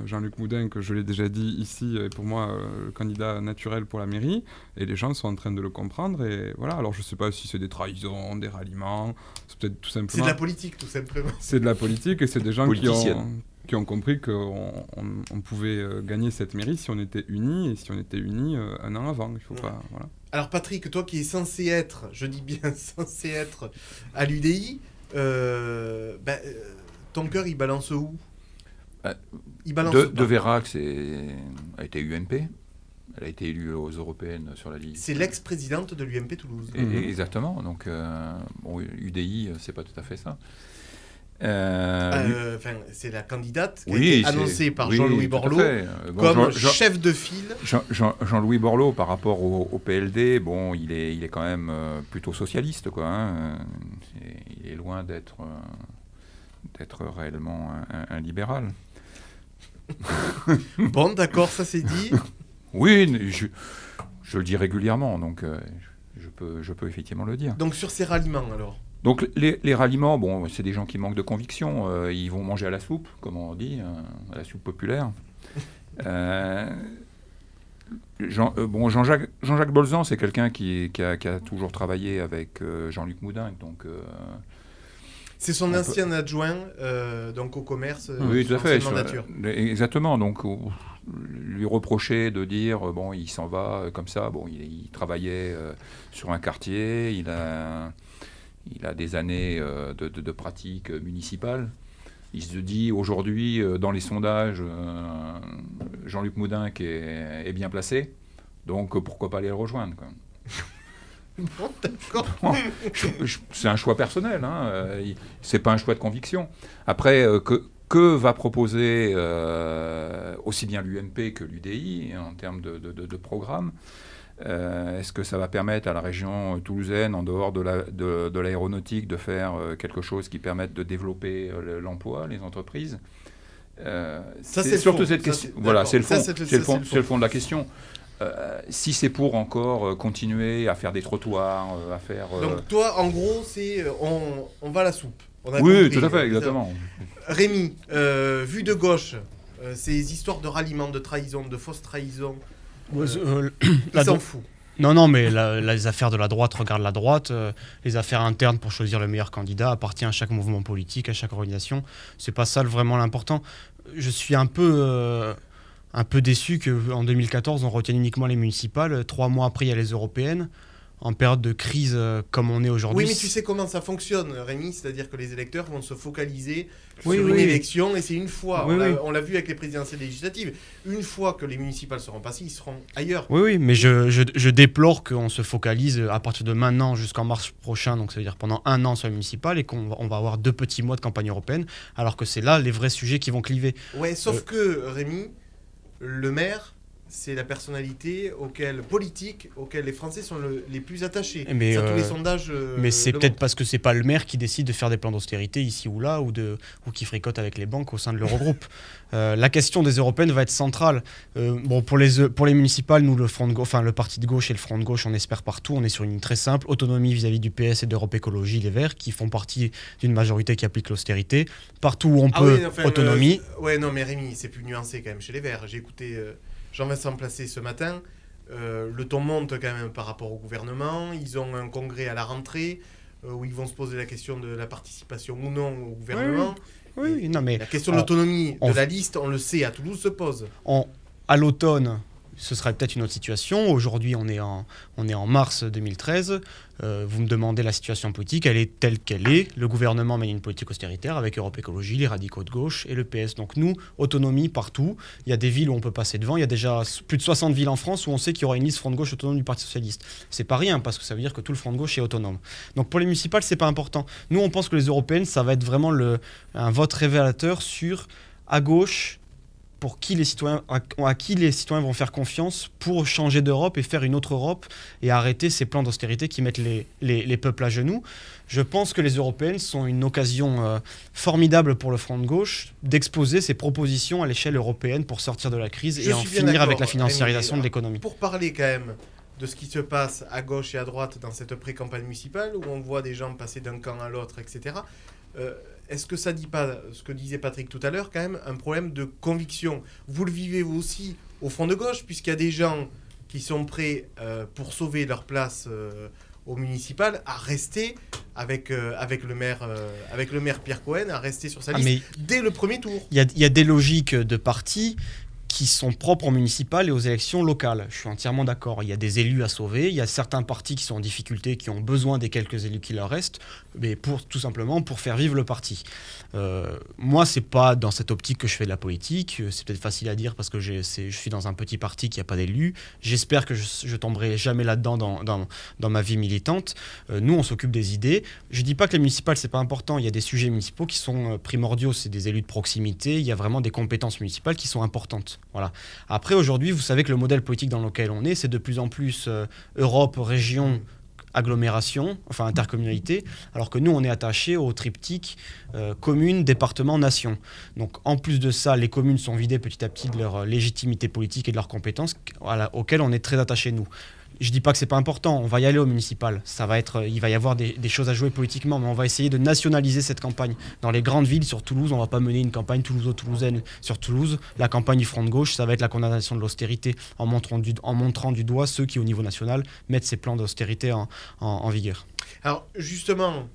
Jean-Luc Moudenc, que je l'ai déjà dit ici, est pour moi le candidat naturel pour la mairie. Et les gens sont en train de le comprendre. Et voilà. Alors, je sais pas si c'est des trahisons, des ralliements. C'est peut-être tout simplement. C'est de la politique, tout simplement. C'est de la politique et c'est des gens qui ont compris qu'on pouvait gagner cette mairie si on était unis, et si on était unis un an avant. Il faut pas, voilà. Alors Patrick, toi qui es censé être, je dis bien censé être à l'UDI, ton cœur il balance où? Il balance de Vérac a été UMP. Elle a été élue aux européennes sur la liste. C'est l'ex-présidente de l'UMP Toulouse. Exactement. Donc, UDI, c'est pas tout à fait ça. C'est la candidate qui a été annoncée par Jean-Louis Borloo comme chef de file. Jean-Louis Borloo, par rapport au PLD, bon, il est quand même plutôt socialiste, quoi. Hein. Il est loin d'être réellement un libéral. Bon, d'accord, ça c'est dit. Oui, je le dis régulièrement, donc je peux effectivement le dire. Donc sur ces ralliements, alors? Donc les ralliements, bon, c'est des gens qui manquent de conviction. Ils vont manger à la soupe, comme on dit, à la soupe populaire. Jean-Jacques Bolzan, c'est quelqu'un qui a toujours travaillé avec Jean-Luc Moudenc, donc... c'est son ancien adjoint, donc au commerce. Oui, tout à fait. Exactement. Donc, lui reprocher de dire, bon, il s'en va comme ça. Bon, il travaillait sur un quartier. Il a des années de pratique municipale. Il se dit aujourd'hui, dans les sondages, Jean-Luc Moudenc est bien placé. Donc, pourquoi pas aller le rejoindre, quoi. Bon, d'accord. C'est un choix personnel, c'est pas un choix de conviction. Après, que va proposer aussi bien l'UMP que l'UDI en termes de programme? Est-ce que ça va permettre à la région toulousaine, en dehors de l'aéronautique, de faire quelque chose qui permette de développer l'emploi, les entreprises? C'est surtout cette question. Voilà, c'est le fond de la question. Si c'est pour encore continuer à faire des trottoirs, à faire... Donc toi, en gros, c'est on va à la soupe. Oui, compris, tout à fait, exactement. Rémi, vu de gauche, ces histoires de ralliement, de trahison, de fausse trahison, il s'en fout. Non, mais les affaires de la droite regardent la droite. Les affaires internes pour choisir le meilleur candidat appartient à chaque mouvement politique, à chaque organisation. C'est pas ça vraiment l'important. Je suis un peu déçu qu'en 2014, on retienne uniquement les municipales. 3 mois après, il y a les européennes. En période de crise comme on est aujourd'hui. Oui, mais tu sais comment ça fonctionne, Rémi, c'est-à-dire que les électeurs vont se focaliser sur une élection, et c'est une fois, on l'a vu avec les présidentielles législatives, une fois que les municipales seront passées, ils seront ailleurs. Oui, mais je déplore qu'on se focalise à partir de maintenant jusqu'en mars prochain, donc ça veut dire pendant 1 an sur les municipales, et qu'on va avoir 2 petits mois de campagne européenne, alors que c'est là les vrais sujets qui vont cliver. Ouais, sauf que, Rémi, le maire... c'est la personnalité politique auquel les Français sont les plus attachés. Mais tous les sondages. Mais c'est peut-être parce que c'est pas le maire qui décide de faire des plans d'austérité ici ou là, ou qui fricote avec les banques au sein de l'Eurogroupe. La question des européennes va être centrale. Pour les municipales, nous, le parti de gauche et le front de gauche, on espère partout. On est sur une ligne très simple, autonomie vis-à-vis du PS et d'Europe Écologie, les Verts, qui font partie d'une majorité qui applique l'austérité. Partout où on peut, autonomie. Non, mais Rémi, c'est plus nuancé quand même chez les Verts. J'ai écouté Jean-Vincent Placé ce matin. Le ton monte quand même par rapport au gouvernement. Ils ont un congrès à la rentrée où ils vont se poser la question de la participation ou non au gouvernement. Oui, non, mais la question de l'autonomie de la liste, on le sait, à Toulouse se pose. À l'automne, ce serait peut-être une autre situation. Aujourd'hui, on est en mars 2013. Vous me demandez la situation politique, elle est telle qu'elle est. Le gouvernement mène une politique austéritaire avec Europe Écologie, les radicaux de gauche et le PS. Donc nous, autonomie partout. Il y a des villes où on peut passer devant. Il y a déjà plus de 60 villes en France où on sait qu'il y aura une liste front de gauche autonome du Parti Socialiste. C'est pas rien parce que ça veut dire que tout le front de gauche est autonome. Donc pour les municipales, c'est pas important. Nous, on pense que les européennes, ça va être vraiment un vote révélateur sur à gauche. À qui les citoyens vont faire confiance pour changer d'Europe et faire une autre Europe et arrêter ces plans d'austérité qui mettent les peuples à genoux. Je pense que les européennes sont une occasion formidable pour le front de gauche d'exposer ses propositions à l'échelle européenne pour sortir de la crise et en finir avec la financiarisation de l'économie. Pour parler quand même de ce qui se passe à gauche et à droite dans cette pré-campagne municipale où on voit des gens passer d'un camp à l'autre, etc., est-ce que ça ne dit pas, ce que disait Patrick tout à l'heure, quand même un problème de conviction? Vous le vivez vous aussi au front de gauche, puisqu'il y a des gens qui sont prêts pour sauver leur place au municipal à rester avec le maire Pierre Cohen, à rester sur sa liste dès le premier tour. Il y a des logiques de partis qui sont propres aux municipales et aux élections locales. Je suis entièrement d'accord. Il y a des élus à sauver, il y a certains partis qui sont en difficulté, qui ont besoin des quelques élus qui leur restent, mais tout simplement pour faire vivre le parti. Moi, c'est pas dans cette optique que je fais de la politique. C'est peut-être facile à dire parce que je suis dans un petit parti qui n'a pas d'élus. J'espère que je tomberai jamais là-dedans dans ma vie militante. Nous, on s'occupe des idées. Je dis pas que les municipales, c'est pas important. Il y a des sujets municipaux qui sont primordiaux. C'est des élus de proximité. Il y a vraiment des compétences municipales qui sont importantes. Voilà. Après, aujourd'hui, vous savez que le modèle politique dans lequel on est, c'est de plus en plus Europe, région, agglomération, enfin intercommunalité, alors que nous, on est attachés au triptyque commune, département, nation. Donc, en plus de ça, les communes sont vidées petit à petit de leur légitimité politique et de leurs compétences, auxquelles on est très attachés, nous. Je dis pas que c'est pas important, on va y aller au municipal. Il va y avoir des choses à jouer politiquement, mais on va essayer de nationaliser cette campagne. Dans les grandes villes, sur Toulouse, on va pas mener une campagne toulouso-toulousaine sur Toulouse. La campagne du front de gauche, ça va être la condamnation de l'austérité en montrant du doigt ceux qui, au niveau national, mettent ces plans d'austérité en vigueur. Alors, justement,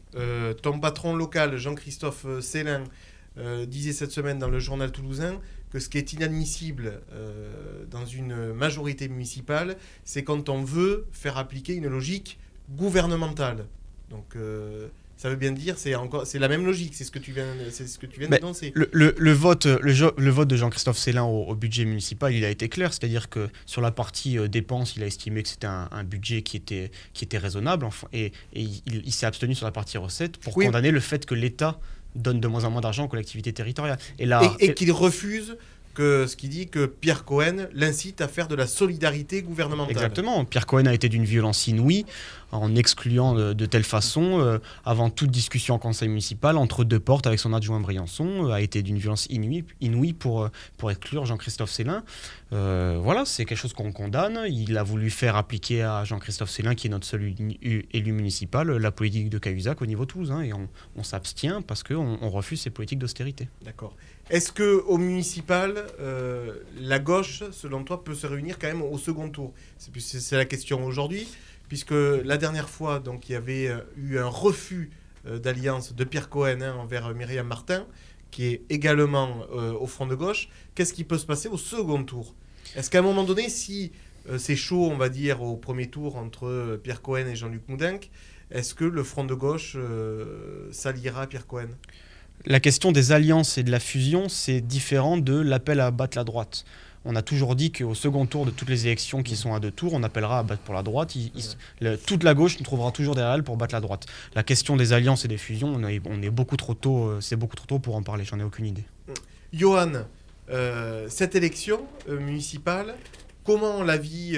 ton patron local, Jean-Christophe Célin, disait cette semaine dans le journal toulousain que ce qui est inadmissible dans une majorité municipale, c'est quand on veut faire appliquer une logique gouvernementale. Donc Ça veut bien dire, c'est la même logique, c'est ce que tu viens d'énoncer. Le vote de Jean-Christophe Célin au budget municipal, il a été clair, c'est-à-dire que sur la partie dépenses, il a estimé que c'était un budget qui était raisonnable, et il s'est abstenu sur la partie recettes pour condamner le fait que l'État donne de moins en moins d'argent aux collectivités territoriales. Et qu'il refuse ce qui dit que Pierre Cohen l'incite à faire de la solidarité gouvernementale. Exactement. Pierre Cohen a été d'une violence inouïe en excluant de telle façon, avant toute discussion en conseil municipal, entre deux portes avec son adjoint Briançon, a été d'une violence inouïe pour exclure Jean-Christophe Célin. Voilà, c'est quelque chose qu'on condamne. Il a voulu faire appliquer à Jean-Christophe Célin, qui est notre seul élu municipal, la politique de Cahuzac au niveau Toulouse. Et on s'abstient parce qu'on refuse ces politiques d'austérité. D'accord. Est-ce qu'au municipal, la gauche, selon toi, peut se réunir quand même au second tour ? C'est la question aujourd'hui, puisque la dernière fois, donc, il y avait eu un refus d'alliance de Pierre Cohen envers Myriam Martin, qui est également au front de gauche. Qu'est-ce qui peut se passer au second tour ? Est-ce qu'à un moment donné, si c'est chaud, on va dire, au premier tour entre Pierre Cohen et Jean-Luc Moudenc, est-ce que le front de gauche s'alliera à Pierre Cohen ? La question des alliances et de la fusion, c'est différent de l'appel à battre la droite. On a toujours dit qu'au second tour de toutes les élections qui sont à deux tours, on appellera à battre pour la droite. Toute la gauche nous trouvera toujours derrière elle pour battre la droite. La question des alliances et des fusions, on est beaucoup trop tôt, c'est beaucoup trop tôt pour en parler, j'en ai aucune idée. Johan, cette élection municipale, comment on la vit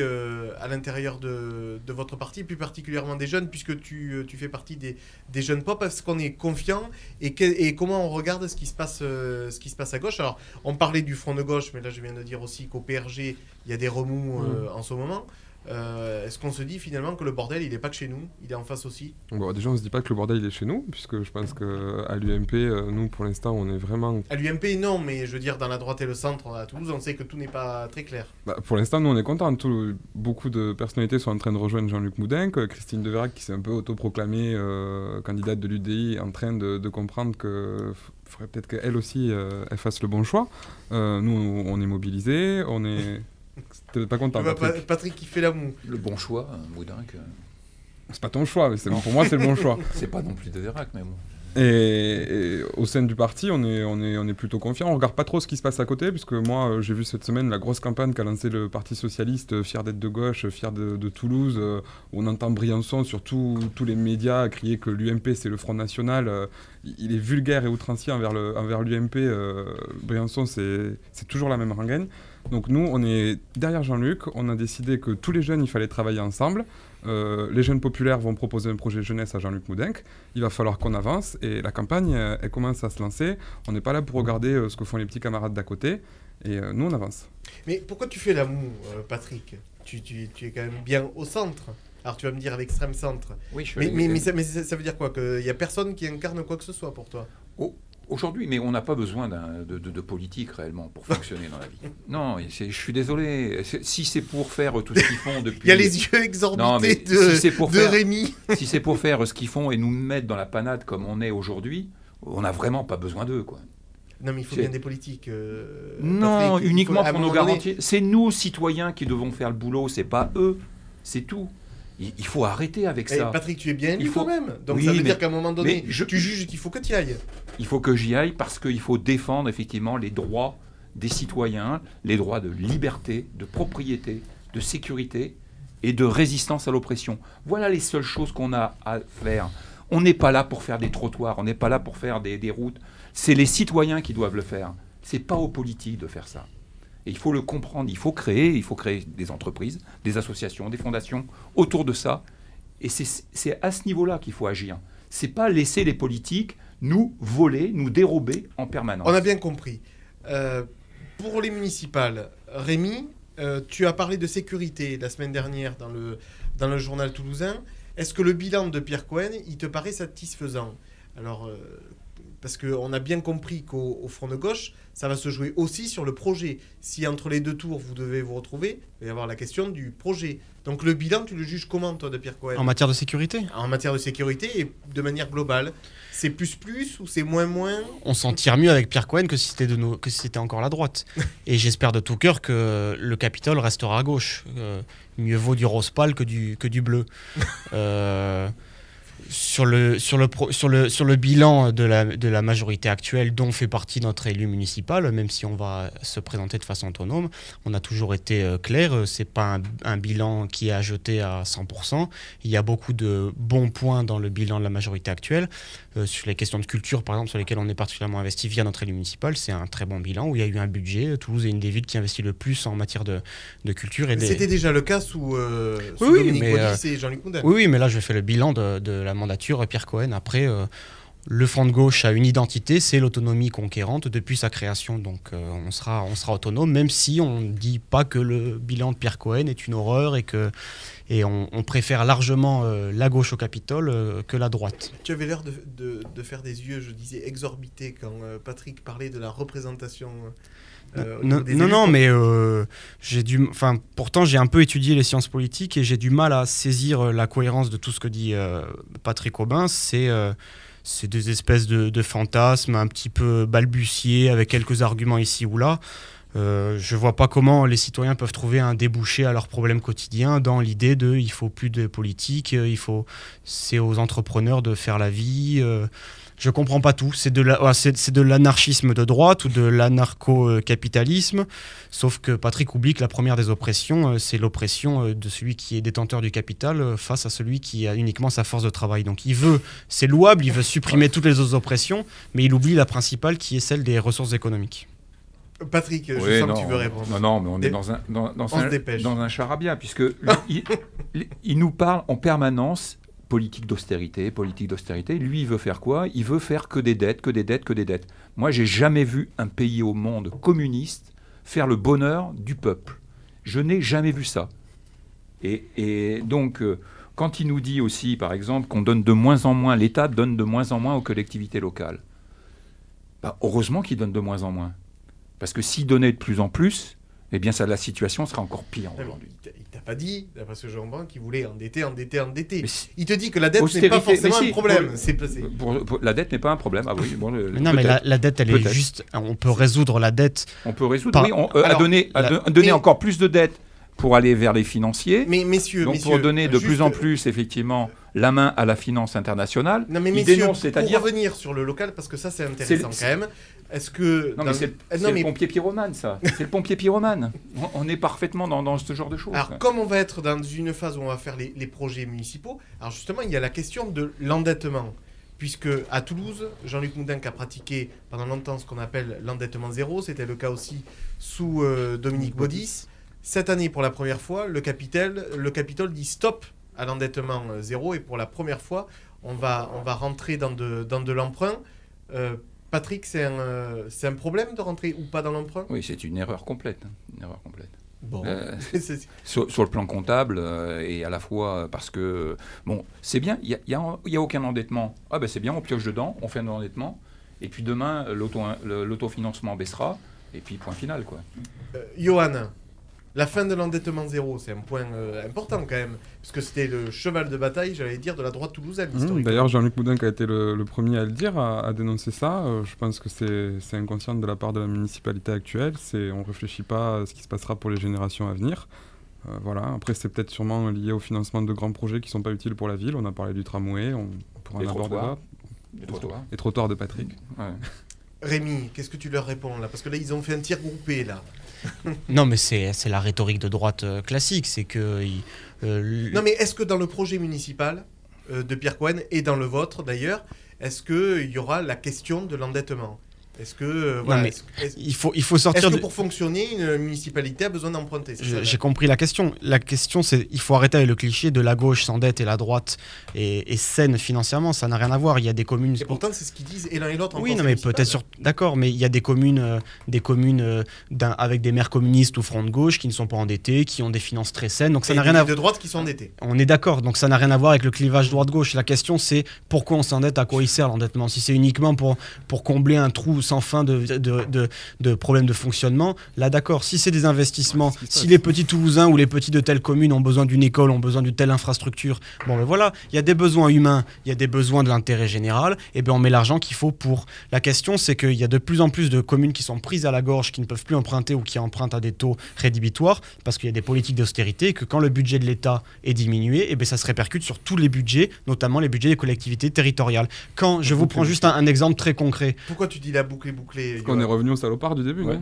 à l'intérieur de votre parti, plus particulièrement des jeunes, puisque tu fais partie des jeunes pop, est-ce qu'on est confiant et comment on regarde ce qui se passe à gauche ? Alors, on parlait du front de gauche, mais là je viens de dire aussi qu'au PRG, il y a des remous en ce moment. Est-ce qu'on se dit finalement que le bordel, il n'est pas que chez nous, il est en face aussi ? Bon, déjà, on ne se dit pas que le bordel, il est chez nous, puisque je pense qu'à l'UMP, nous, pour l'instant, on est vraiment... À l'UMP, non, mais je veux dire, dans la droite et le centre, à Toulouse, on sait que tout n'est pas très clair. Pour l'instant, nous, on est contents. Beaucoup de personnalités sont en train de rejoindre Jean-Luc Moudenc. Christine Deverac, qui s'est un peu autoproclamée candidate de l'UDI, est en train de comprendre qu'il faudrait peut-être qu'elle aussi, elle fasse le bon choix. Nous, on est mobilisés, on est... T'es pas content, Patrick qui fait la moue. Le bon choix, Moudenc. C'est pas ton choix, mais pour moi, c'est le bon choix. C'est pas non plus de Vérac, mais bon. Et au sein du parti, on est plutôt confiant. On regarde pas trop ce qui se passe à côté, puisque moi, j'ai vu cette semaine la grosse campagne qu'a lancée le Parti Socialiste, fier d'être de gauche, fier de Toulouse, où on entend Briançon sur tous les médias crier que l'UMP, c'est le Front National. Il est vulgaire et outrancier envers l'UMP. Briançon, c'est toujours la même rengaine. Donc nous, on est derrière Jean-Luc. On a décidé que tous les jeunes, il fallait travailler ensemble. Les jeunes populaires vont proposer un projet jeunesse à Jean-Luc Moudenc. Il va falloir qu'on avance et la campagne, elle commence à se lancer. On n'est pas là pour regarder ce que font les petits camarades d'à côté. Et nous, on avance. Mais pourquoi tu fais la moue, Patrick ? Tu es quand même bien au centre. Alors tu vas me dire à l'extrême centre. Oui, mais ça veut dire quoi ? Qu'il n'y a personne qui incarne quoi que ce soit pour toi ? Aujourd'hui, mais on n'a pas besoin de politique réellement pour fonctionner dans la vie. Non, je suis désolé. Si c'est pour faire tout ce qu'ils font depuis... Il y a les yeux exorbités de Rémi. Si c'est pour faire ce qu'ils font et nous mettre dans la panade comme on est aujourd'hui, on n'a vraiment pas besoin d'eux, quoi. Non, mais il faut bien des politiques. Non, Patrick, uniquement pour nous garantir. C'est nous, citoyens, qui devons faire le boulot, c'est pas eux. C'est tout. Il faut arrêter avec ça. Patrick, tu es bien élu quand même. Donc ça veut dire qu'à un moment donné, tu juges qu'il faut que tu y ailles. Il faut que j'y aille parce qu'il faut défendre effectivement les droits des citoyens, les droits de liberté, de propriété, de sécurité et de résistance à l'oppression. Voilà les seules choses qu'on a à faire. On n'est pas là pour faire des trottoirs, on n'est pas là pour faire des routes. C'est les citoyens qui doivent le faire. C'est pas aux politiques de faire ça. Et il faut le comprendre, il faut créer des entreprises, des associations, des fondations autour de ça. Et c'est à ce niveau-là qu'il faut agir. C'est pas laisser les politiques nous voler, nous dérober en permanence. On a bien compris. Pour les municipales, Rémi, tu as parlé de sécurité la semaine dernière dans le journal toulousain. Est-ce que le bilan de Pierre Cohen, il te paraît satisfaisant ? Alors, parce qu'on a bien compris qu'au front de gauche, ça va se jouer aussi sur le projet. Si entre les deux tours, vous devez vous retrouver, il va y avoir la question du projet. Donc le bilan, tu le juges comment, toi, de Pierre Cohen ? En matière de sécurité ? En matière de sécurité et de manière globale. C'est plus ou c'est moins ? On s'en tire mieux avec Pierre Cohen que si c'était encore la droite. Et j'espère de tout cœur que le Capitole restera à gauche. Mieux vaut du rose pâle que du bleu. Sur le bilan de la majorité actuelle, dont fait partie notre élu municipal, même si on va se présenter de façon autonome, on a toujours été clair, c'est pas un bilan qui est à jeter à 100%. Il y a beaucoup de bons points dans le bilan de la majorité actuelle. Sur les questions de culture, par exemple, sur lesquelles on est particulièrement investi via notre élu municipal, c'est un très bon bilan où il y a eu un budget. Toulouse est une des villes qui investit le plus en matière de culture. C'était déjà le cas sous oui, Dominique mais, Baudis et Jean-Luc Moudin. Oui, mais là, je fais le bilan de la mandature Pierre Cohen. Après, le Front de gauche a une identité, c'est l'autonomie conquérante depuis sa création. Donc, on sera autonome, même si on ne dit pas que le bilan de Pierre Cohen est une horreur et on préfère largement la gauche au Capitole que la droite. Tu avais l'air de faire des yeux, je disais, exorbités quand Patrick parlait de la représentation. Non, mais pourtant j'ai un peu étudié les sciences politiques et j'ai du mal à saisir la cohérence de tout ce que dit Patrick Aubin. C'est des espèces de fantasmes un petit peu balbutiés avec quelques arguments ici ou là. Je vois pas comment les citoyens peuvent trouver un débouché à leurs problèmes quotidiens dans l'idée de il faut plus de politique, c'est aux entrepreneurs de faire la vie. Je comprends pas tout. C'est de l'anarchisme de droite ou de l'anarcho-capitalisme. Sauf que Patrick oublie que la première des oppressions, c'est l'oppression de celui qui est détenteur du capital face à celui qui a uniquement sa force de travail. Donc c'est louable, il veut supprimer toutes les autres oppressions, mais il oublie la principale qui est celle des ressources économiques. Patrick, je sens que tu veux répondre. Non, mais on est dans un charabia, puisque il nous parle en permanence politique d'austérité. Lui, il veut faire quoi? Il veut faire que des dettes. Moi, j'ai jamais vu un pays au monde communiste faire le bonheur du peuple. Je n'ai jamais vu ça. Et donc, quand il nous dit aussi, par exemple, qu'on donne de moins en moins, l'État donne de moins en moins aux collectivités locales, heureusement qu'il donne de moins en moins. Parce que s'il donnait de plus en plus, eh bien la situation serait encore pire aujourd'hui. Il t'a pas dit, d'après ce Jean Brun, qu'il voulait endetter. Il te dit que la dette n'est pas forcément un problème. La dette n'est pas un problème. Ah oui, mais la dette, elle est juste... On peut résoudre la dette. On peut résoudre, donner encore plus de dettes pour aller vers les financiers. Mais messieurs, pour donner de plus en plus, effectivement, la main à la finance internationale. Non, mais messieurs, pour revenir sur le local, parce que ça, c'est intéressant quand même. Est-ce que... C'est le pompier pyromane, ça. C'est le pompier pyromane. On est parfaitement dans ce genre de choses. Alors, comme on va être dans une phase où on va faire les projets municipaux, alors justement, il y a la question de l'endettement. Puisque à Toulouse, Jean-Luc Moudin a pratiqué pendant longtemps ce qu'on appelle l'endettement zéro. C'était le cas aussi sous Dominique Baudis. Cette année, pour la première fois, le Capitole dit stop à l'endettement zéro. Et pour la première fois, on va rentrer dans de l'emprunt. Patrick, c'est un problème de rentrer ou pas dans l'emprunt? Oui, c'est une erreur complète. Bon. Sur le plan comptable et à la fois parce que, c'est bien, il n'y a aucun endettement. Ah ben c'est bien, on pioche dedans, on fait un endettement. Et puis demain, l'autofinancement baissera. Et puis point final, quoi. Johan, la fin de l'endettement zéro, c'est un point important quand même, puisque c'était le cheval de bataille, j'allais dire, de la droite toulousaine, historiquement. D'ailleurs, Jean-Luc Moudin a été le premier à le dire, à dénoncer ça. Je pense que c'est inconscient de la part de la municipalité actuelle. On ne réfléchit pas à ce qui se passera pour les générations à venir. Voilà. Après, c'est peut-être sûrement lié au financement de grands projets qui ne sont pas utiles pour la ville. On a parlé du tramway, on pourra en aborder là. Les trottoirs de Patrick. Ouais. Rémi, qu'est-ce que tu leur réponds là? Parce que là, ils ont fait un tir groupé là. Non, mais c'est la rhétorique de droite classique. C'est que. Non, mais est-ce que dans le projet municipal de Pierre Cohen et dans le vôtre d'ailleurs, est-ce qu'il y aura la question de l'endettement? Est-ce que il faut sortir. Est-ce que pour fonctionner, une municipalité a besoin d'emprunter? J'ai compris la question. La question, c'est il faut arrêter avec le cliché de la gauche s'endette et la droite est saine financièrement. Ça n'a rien à voir. Il y a des communes. Et pourtant, c'est ce qu'ils disent et l'un et l'autre. Oui, non, mais peut-être d'accord, mais il y a des communes avec des maires communistes ou front de gauche qui ne sont pas endettés, qui ont des finances très saines. Donc ça n'a rien à voir. De droite qui sont endettés. On est d'accord. Donc ça n'a rien à voir avec le clivage droite-gauche. La question, c'est pourquoi on s'endette, à quoi il sert l'endettement? Si c'est uniquement pour combler un trou sans fin de problèmes de fonctionnement. Là, d'accord, si c'est des investissements, si les petits Toulousains ou les petits de telle commune ont besoin d'une école, ont besoin d'une telle infrastructure, bon, ben voilà, il y a des besoins humains, il y a des besoins de l'intérêt général, et bien on met l'argent qu'il faut pour. La question, c'est qu'il y a de plus en plus de communes qui sont prises à la gorge, qui ne peuvent plus emprunter ou qui empruntent à des taux rédhibitoires, parce qu'il y a des politiques d'austérité, et que quand le budget de l'État est diminué, et bien ça se répercute sur tous les budgets, notamment les budgets des collectivités territoriales. Quand je vous prends juste un exemple très concret. Pourquoi tu dis la boucle est bouclée? Parce qu'on est revenu au salopard du début, Ouais.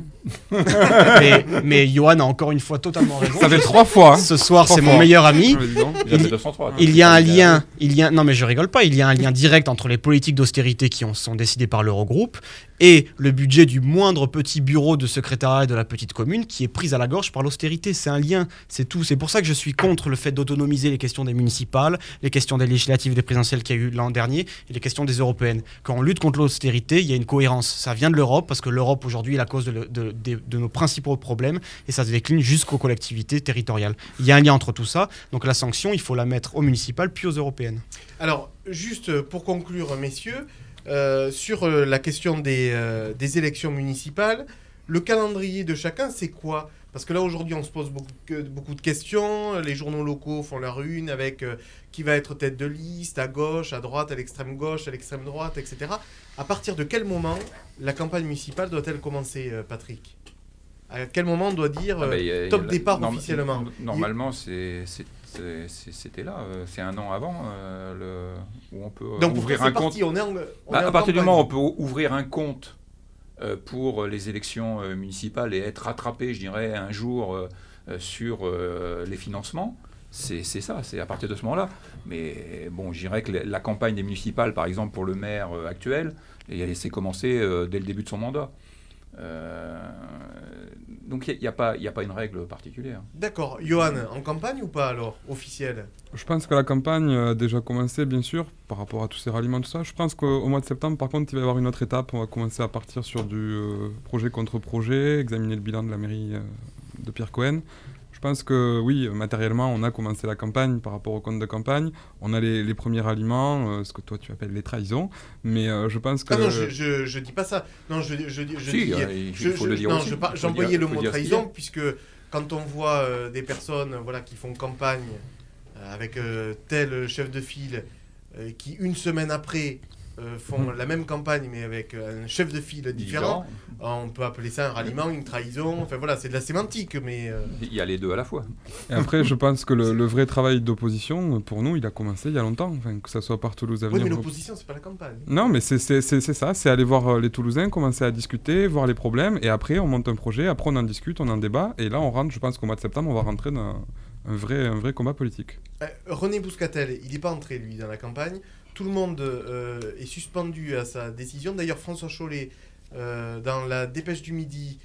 non mais Johan a encore une fois totalement raison. Ça fait 3 fois. Hein. Ce soir, 3 c'est fois. mon meilleur ami. Ouais, dis donc. Il y a fait 203. Il y a un lien, non mais je rigole pas, il y a un lien direct entre les politiques d'austérité qui sont décidées par l'Eurogroupe et le budget du moindre petit bureau de secrétariat de la petite commune qui est prise à la gorge par l'austérité. C'est un lien, c'est tout. C'est pour ça que je suis contre le fait d'autonomiser les questions des municipales, les questions des législatives et des présidentielles qu'il y a eu l'an dernier et les questions des européennes. Quand on lutte contre l'austérité, il y a une cohérence. Ça vient de l'Europe parce que l'Europe aujourd'hui est la cause de nos principaux problèmes et ça se décline jusqu'aux collectivités territoriales. Il y a un lien entre tout ça. Donc la sanction, il faut la mettre aux municipales puis aux européennes. Alors, juste pour conclure, messieurs, sur la question des élections municipales, le calendrier de chacun, c'est quoi? Parce que là, aujourd'hui, on se pose beaucoup de questions. Les journaux locaux font leur une avec qui va être tête de liste, à gauche, à droite, à l'extrême gauche, à l'extrême droite, etc. À partir de quel moment la campagne municipale doit-elle commencer, Patrick? À quel moment on doit dire top départ officiellement? Normalement, c'était là. C'est un an avant où on peut Donc, ouvrir un compte. À partir du moment où on peut ouvrir un compte pour les élections municipales et être rattrapé, je dirais, un jour sur les financements, c'est ça, c'est à partir de ce moment-là. Mais bon, je dirais que la campagne des municipales, par exemple, pour le maire actuel, c'est commencé dès le début de son mandat. Donc il n'y a pas une règle particulière. D'accord. Johan, en campagne ou pas alors, officielle? Je pense que la campagne a déjà commencé, bien sûr, par rapport à tous ces ralliements, tout ça. Je pense qu'au mois de septembre, par contre, il va y avoir une autre étape. On va commencer à partir sur du projet contre projet, examiner le bilan de la mairie de Pierre Cohen. Je pense que oui, matériellement, on a commencé la campagne par rapport au compte de campagne. On a les premiers ralliements, ce que toi tu appelles les trahisons. Mais je pense que... Ah non, je dis pas ça. Non, je dis... il faut le dire aussi. J'employais le mot trahison, puisque quand on voit des personnes qui font campagne avec tel chef de file qui, une semaine après, font la même campagne, mais avec un chef de file différent, on peut appeler ça un ralliement, une trahison. Enfin voilà, c'est de la sémantique, mais... Il y a les deux à la fois. Et après, je pense que le vrai travail d'opposition, pour nous, il a commencé il y a longtemps, que ça soit par Toulouse Avenir. Oui, mais l'opposition, c'est pas la campagne. Non, mais c'est ça, c'est aller voir les Toulousains, commencer à discuter, voir les problèmes, et après, on monte un projet, après, on en discute, on en débat, et là, on rentre, je pense qu'au mois de septembre, on va rentrer dans un vrai combat politique. René Bouscatel, il n'est pas entré, lui, dans la campagne. Tout le monde est suspendu à sa décision. D'ailleurs, François Chollet, dans la dépêche du Midi,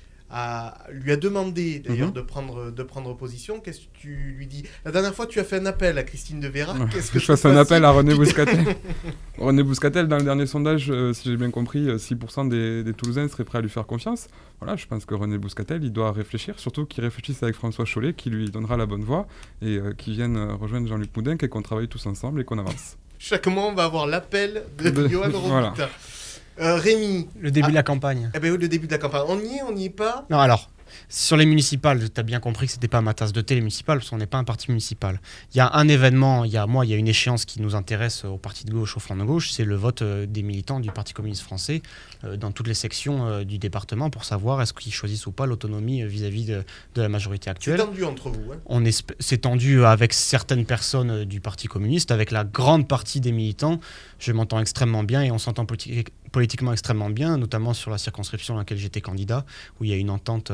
lui a demandé d'ailleurs de prendre position. Qu'est-ce que tu lui dis? La dernière fois, tu as fait un appel à Christine de Vera. Qu'est-ce que je fasse un appel à René Bouscatel. René Bouscatel, dans le dernier sondage, si j'ai bien compris, 6% des Toulousains seraient prêts à lui faire confiance. Voilà, je pense que René Bouscatel, il doit réfléchir, surtout qu'il réfléchisse avec François Chollet, qui lui donnera la bonne voie, et qu'il vienne rejoindre Jean-Luc Moudin, et qu'on travaille tous ensemble et qu'on avance. Chaque mois, on va avoir l'appel de Johan Robita. Voilà. Rémi. Le début de la campagne. Eh ben, le début de la campagne. On n'y est pas? Non, alors, sur les municipales, tu as bien compris que ce n'était pas ma tasse de thé, les municipales, parce qu'on n'est pas un parti municipal. Il y a un événement, il y a une échéance qui nous intéresse au parti de gauche, au Front de gauche, c'est le vote des militants du Parti communiste français dans toutes les sections du département pour savoir est-ce qu'ils choisissent ou pas l'autonomie vis-à-vis de la majorité actuelle. C'est tendu entre vous. Hein. C'est tendu avec certaines personnes du Parti communiste, avec la grande partie des militants. Je m'entends extrêmement bien et on s'entend politiquement extrêmement bien, notamment sur la circonscription dans laquelle j'étais candidat, où il y a une entente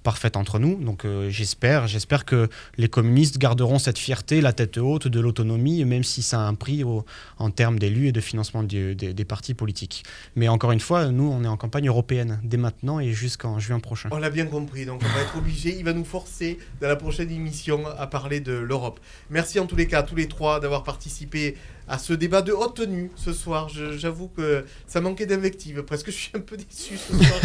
parfaite entre nous. Donc j'espère que les communistes garderont cette fierté, la tête haute de l'autonomie, même si ça a un prix en termes d'élus et de financement des partis politiques. Mais encore une fois, nous, on est en campagne européenne, dès maintenant et jusqu'en juin prochain. On l'a bien compris, donc on va être obligé, il va nous forcer, dans la prochaine émission, à parler de l'Europe. Merci en tous les cas, tous les trois, d'avoir participé à ce débat de haute tenue ce soir. J'avoue que ça manquait d'invective. Presque, je suis un peu déçu ce soir.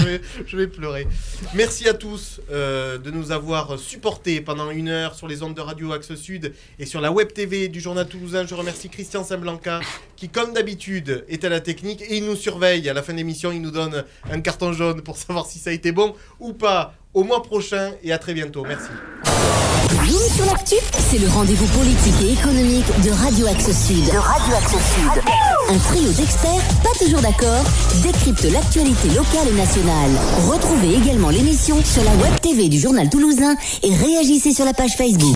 Je vais pleurer. Merci à tous de nous avoir supportés pendant 1 heure sur les ondes de Radio Axe Sud et sur la web TV du Journal Toulousain. Je remercie Christian Samblanca qui, comme d'habitude, est à la technique et il nous surveille. À la fin de l'émission, il nous donne un carton jaune pour savoir si ça a été bon ou pas. Au mois prochain et à très bientôt. Merci. Zoom sur l'actu, c'est le rendez-vous politique et économique de Radio Axe Sud. Un trio d'experts, pas toujours d'accord, décrypte l'actualité locale et nationale. Retrouvez également l'émission sur la web TV du Journal Toulousain et réagissez sur la page Facebook.